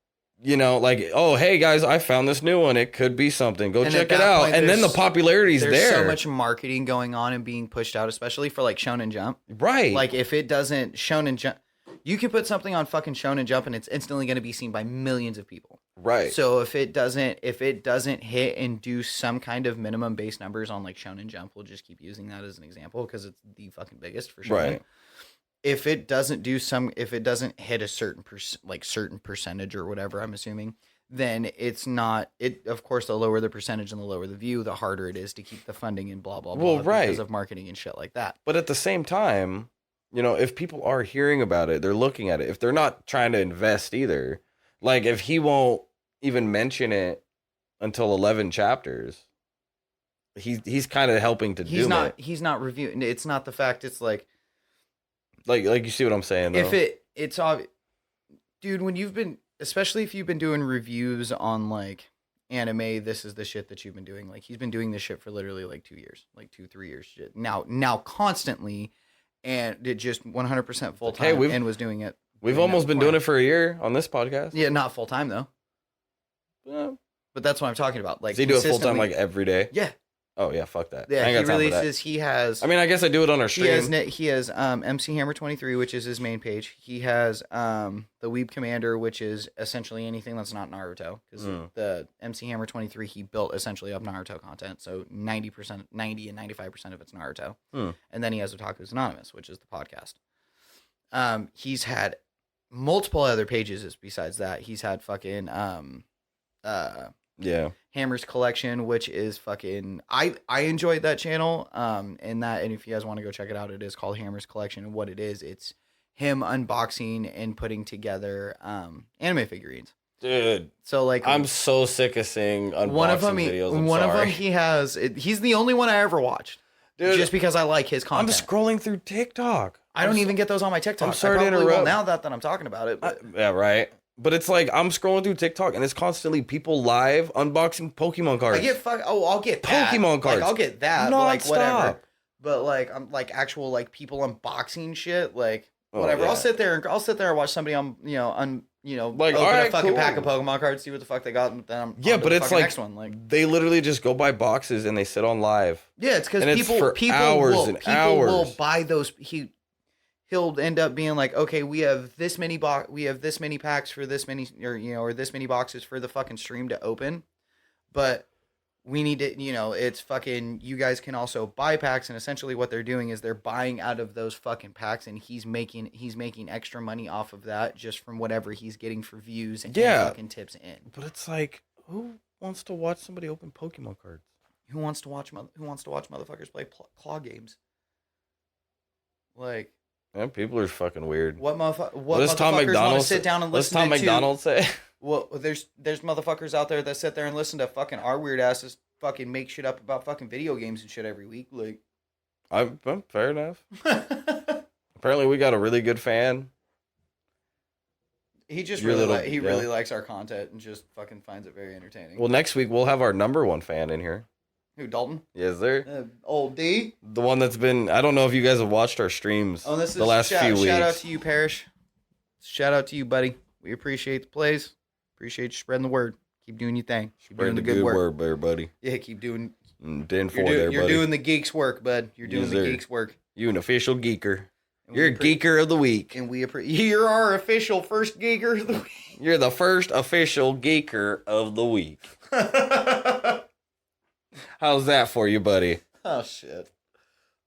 You know, like, oh, hey guys, I found this new one. It could be something. Go check it out. Point, and then the popularity's there. There's so much marketing going on and being pushed out, especially for like Shonen Jump. Right. Like if it doesn't Shonen Jump, you can put something on fucking Shonen Jump and it's instantly going to be seen by millions of people. Right. So if it doesn't hit and do some kind of minimum base numbers on like Shonen Jump, we'll just keep using that as an example because it's the fucking biggest for Shonen. Right. If it doesn't hit a certain percentage or whatever, I'm assuming, then it's not it. Of course, the lower the percentage and the lower the view, the harder it is to keep the funding and blah blah blah. Well, right. Because of marketing and shit like that. But at the same time, you know, if people are hearing about it, they're looking at it. If they're not trying to invest either, like if he won't even mention it until 11 chapters, he's kind of helping to do it. He's not reviewing. It's not the fact. It's like you see what I'm saying, though? If it's obvious, dude, when you've been, especially if you've been doing reviews on like anime, this is the shit that you've been doing. Like he's been doing this shit for literally like 2 years, like 2-3 years. Shit. Now constantly, and it just 100% full time. And was doing it. We've almost been doing it for a year on this podcast. Yeah, not full time though. Yeah. But that's what I'm talking about. Like, does he do it full time, like every day? Yeah. Oh yeah, fuck that. Yeah, he releases. He has. I mean, I guess I do it on our stream. He has MC Hammer 23, which is his main page. He has the Weeb Commander, which is essentially anything that's not Naruto, because the MC Hammer 23 he built essentially up Naruto content. So 90 and 95% of it's Naruto. And then he has Otaku's Anonymous, which is the podcast. He's had multiple other pages besides that. He's had fucking Hammer's Collection, which is fucking I enjoyed that channel. And if you guys want to go check it out, it is called Hammer's Collection. And what it is, it's him unboxing and putting together anime figurines. Dude. So like I'm so sick of seeing unboxing videos. One of them he's the only one I ever watched. Dude, just because I like his content. I'm scrolling through TikTok. I don't even get those on my TikTok. I'm sorry to interrupt. Now that I'm talking about it. But... yeah, right. But it's like I'm scrolling through TikTok and it's constantly people live unboxing Pokemon cards. I'll get that. Pokemon cards. Like, I'll get that. Non-stop. Like whatever. But like I'm like actual like people unboxing shit. Like whatever. Yeah. I'll sit there and watch somebody like open a fucking pack of Pokemon cards, see what the fuck they got, and then I'm but it's like next one. Like they literally just go buy boxes and they sit on live. Yeah, it's because people will buy those. He'll end up being like, okay, we have this many packs for this many, or this many boxes for the fucking stream to open, but we need to, it's fucking, you guys can also buy packs, and essentially what they're doing is they're buying out of those fucking packs, and he's making extra money off of that just from whatever he's getting for views and fucking tips in. But it's like, who wants to watch somebody open Pokemon cards? Who wants to watch motherfuckers play claw games? Like. Yeah, people are fucking weird. What motherfuckers want to sit down and listen to? What's Tom McDonald say? Well, there's motherfuckers out there that sit there and listen to fucking our weird asses fucking make shit up about fucking video games and shit every week. Like, I'm fair enough. Apparently, we got a really good fan. He just really likes our content and just fucking finds it very entertaining. Well, next week we'll have our number one fan in here. Who, Dalton? Yes, sir. Old D? The one that's been... I don't know if you guys have watched our streams the last few weeks. Shout out to you, Parrish. Shout out to you, buddy. We appreciate the plays. Appreciate you spreading the word. Keep doing your thing. Keep doing the good work. Word there, buddy. Yeah, keep doing... You're doing the geek's work, bud. You're doing the geek's work. You an official geeker. You're a geeker of the week. And you're our official first geeker of the week. You're the first official geeker of the week. How's that for you, buddy? Oh, shit.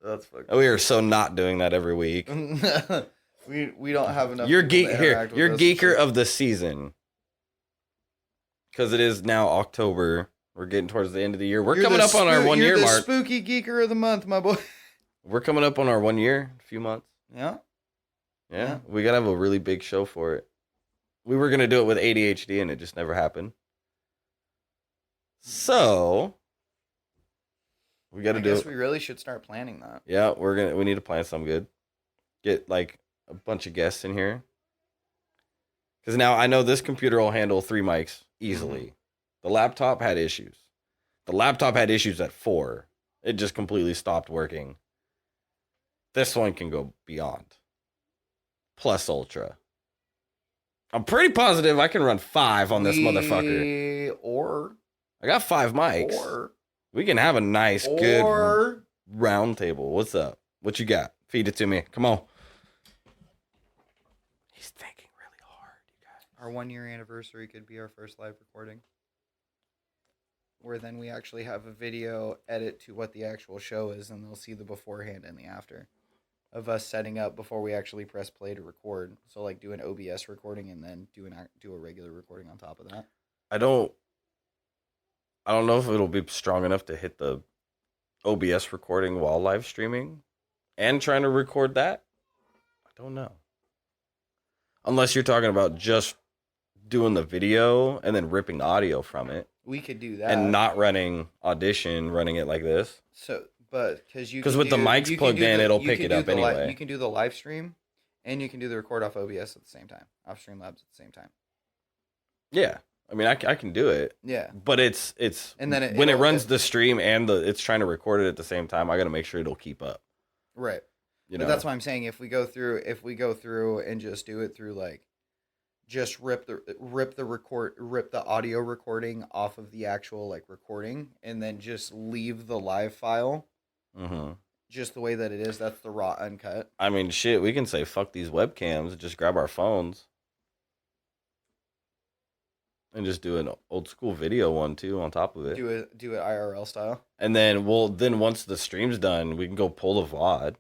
That's fucking... We are so not doing that every week. We don't have enough. You're people to geek here. interact with You're us. geeker of the season. Because it is now October. We're getting towards the end of the year. We're coming up on our 1 year You're the mark. spooky geeker of the month, my boy. We're coming up on our 1 year, a few months. Yeah. Yeah. We got to have a really big show for it. We were going to do it with ADHD and it just never happened. So, we got to do it. I guess we really should start planning that. Yeah, we need to plan some good. Get like a bunch of guests in here. Because now I know this computer will handle 3 mics easily. The laptop had issues. The laptop had issues at 4. It just completely stopped working. This one can go beyond. Plus Ultra. I'm pretty positive I can run 5 on this motherfucker. Or I got 5 mics. We can have a nice, good round table. What's up? What you got? Feed it to me. Come on. He's thinking really hard, you guys. Our 1 year anniversary could be our first live recording. Where then we actually have a video edit to what the actual show is, and they'll see the beforehand and the after of us setting up before we actually press play to record. So like do an OBS recording and then do a regular recording on top of that. I don't know if it'll be strong enough to hit the OBS recording while live streaming and trying to record that. I don't know. Unless you're talking about just doing the video and then ripping the audio from it. We could do that. And not running Audition, running it like this. So, but because with the mics plugged in, it'll pick it up anyway. You can do the live stream, and you can do the record off OBS at the same time, off Streamlabs at the same time. Yeah, I mean, I can do it. Yeah, but it's and then when it runs the stream and it's trying to record it at the same time, I got to make sure it'll keep up. Right. You know, but that's why I'm saying if we go through and just do it through like. Just rip the audio recording off of the actual like recording, and then just leave the live file, just the way that it is. That's the raw uncut. I mean, shit, we can say fuck these webcams and just grab our phones and just do an old school video one too on top of it. Do it IRL style, and then once the stream's done, we can go pull the VOD.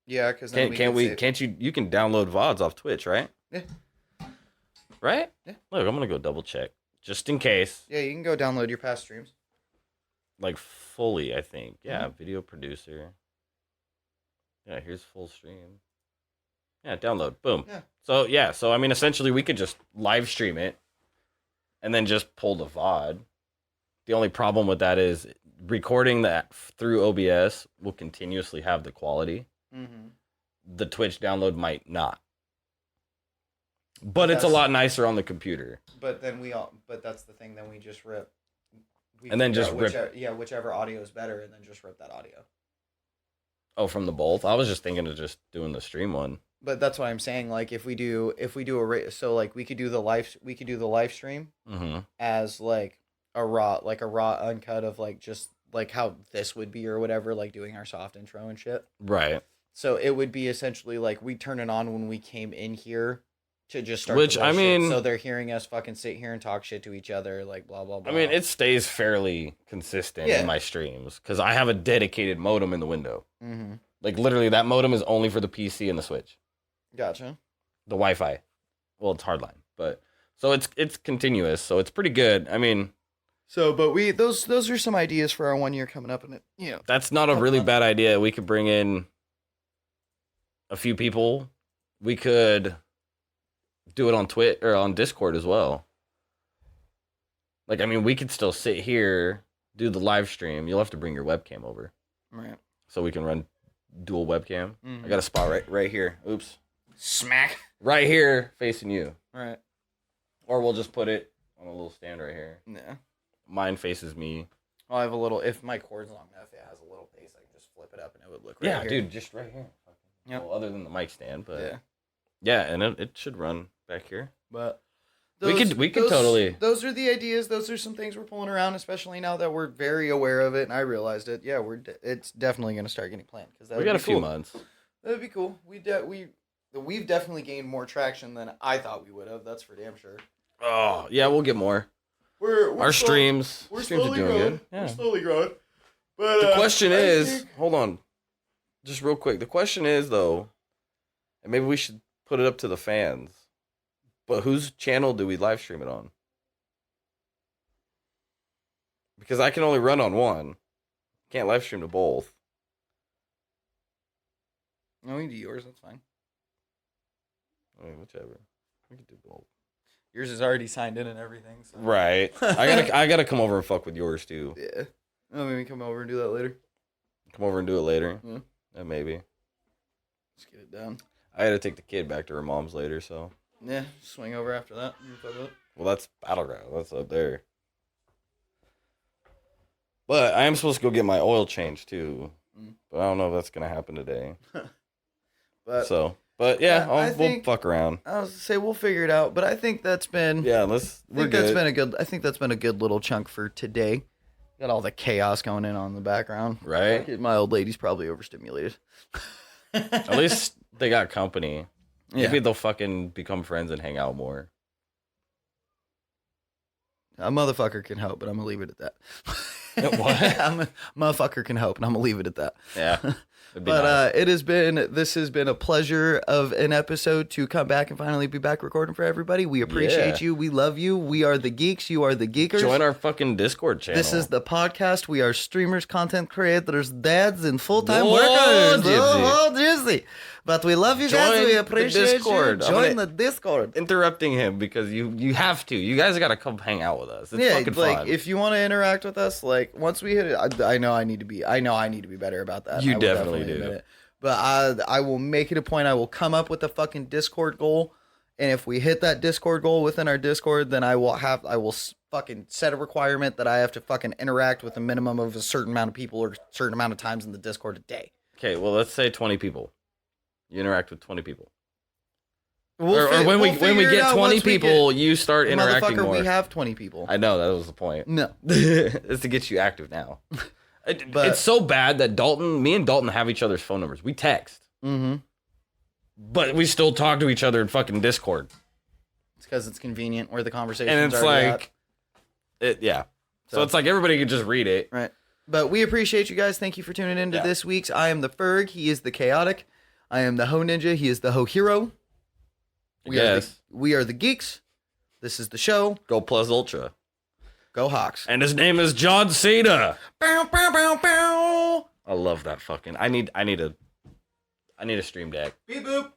Yeah, because you can download VODs off Twitch, right? Yeah. Right? Yeah. Look, I'm gonna go double check just in case. Yeah, you can go download your past streams. Like fully, I think. Yeah, video producer. Yeah, here's full stream. Yeah, download. Boom. Yeah. So I mean, essentially, we could just live stream it, and then just pull the VOD. The only problem with that is recording that through OBS will continuously have the quality. The Twitch download might not. But it's a lot nicer on the computer. But that's the thing. Then we just rip. Whichever audio is better, and then just rip that audio. Oh, from the both. I was just thinking of just doing the stream one. But that's what I'm saying. Like if we do so like we could do the live stream as like a raw uncut of like just like how this would be or whatever, like doing our soft intro and shit. Right. So it would be essentially like we turn it on when we came in here. To just start. Which I mean, so they're hearing us fucking sit here and talk shit to each other, like blah blah blah. I mean, it stays fairly consistent in my streams because I have a dedicated modem in the window. Like literally, that modem is only for the PC and the Switch. Gotcha. The Wi-Fi, well, it's hardline, but so it's continuous, so it's pretty good. I mean, but those are some ideas for our 1 year coming up, and it that's not a really bad idea. We could bring in a few people. We could. Do it on Twitch or on Discord as well. Like, I mean, we could still sit here, do the live stream. You'll have to bring your webcam over. Right. So we can run dual webcam. I got a spot right here. Oops. Smack. Right here, facing you. Right. Or we'll just put it on a little stand right here. Yeah. Mine faces me. I'll have a little, if my cord's long enough, it has a little face, I can just flip it up and it would look right here. Yeah, dude, just right here. Yeah. Well, other than the mic stand, but... Yeah. Yeah, and it should run back here. But we could totally. Those are the ideas. Those are some things we're pulling around, especially now that we're very aware of it. And I realized it. Yeah, it's definitely going to start getting planned because we got a few months. That'd be cool. We've definitely gained more traction than I thought we would have. That's for damn sure. Oh yeah, we'll get more. Our streams are doing good. Yeah. We're slowly growing. But the question is, hold on, just real quick. The question is though. And maybe we should put it up to the fans. But whose channel do we live stream it on? Because I can only run on one. Can't live stream to both. No, we can do yours. That's fine. I mean, whichever. We can do both. Yours is already signed in and everything. So. Right. I gotta come over and fuck with yours too. Yeah. Oh, maybe come over and do that later. Come over and do it later. Yeah. Maybe. Let's get it done. I gotta take the kid back to her mom's later, so. Yeah, swing over after that. Well, that's Battleground. That's up there. But I am supposed to go get my oil changed too. But I don't know if that's gonna happen today. But yeah, we'll fuck around. I was to say we'll figure it out, but I think that's been I think that's been a good little chunk for today. Got all the chaos going in the background. Right. My old lady's probably overstimulated. At least they got company. Yeah. Maybe they'll fucking become friends and hang out more. A motherfucker can help, but I'm gonna leave it at that. What? A motherfucker can help, and I'm gonna leave it at that. Yeah. But nice. This has been a pleasure of an episode to come back and finally be back recording for everybody. We appreciate you. We love you. We are the geeks. You are the geekers. Join our fucking Discord channel. This is the podcast. We are streamers, content creators, dads, and full-time Whoa, workers. Gypsy. Gypsy. But we love you guys. Join We the appreciate Discord. you. Join the Discord. Interrupting him because you have to. You guys got to come hang out with us. It's fucking fun. If you want to interact with us, once we hit it, I know I need to be better about that. You I will definitely admit do. it. But I will make it a point. I will come up with a fucking Discord goal, and if we hit that Discord goal within our Discord, then I will fucking set a requirement that I have to fucking interact with a minimum of a certain amount of people or a certain amount of times in the Discord a day. Okay, well, let's say 20 people. You interact with 20 people. When we get 20 people, you start interacting more. We have 20 people. I know, that was the point. No. It's to get you active now. It's so bad that me and Dalton have each other's phone numbers. We text. Mm-hmm. But we still talk to each other in fucking Discord. It's because it's convenient where the conversations and it's like... So it's like everybody can just read it. Right. But we appreciate you guys. Thank you for tuning in to this week's I Am the Ferg. He is the Chaotic. I am the Ho Ninja. He is the Ho Hero. We are the Geeks. This is the show. Go Plus Ultra. Go Hawks. And his name is John Cena. Bow, bow, bow, bow. I love that fucking. I need a stream deck. Beep boop.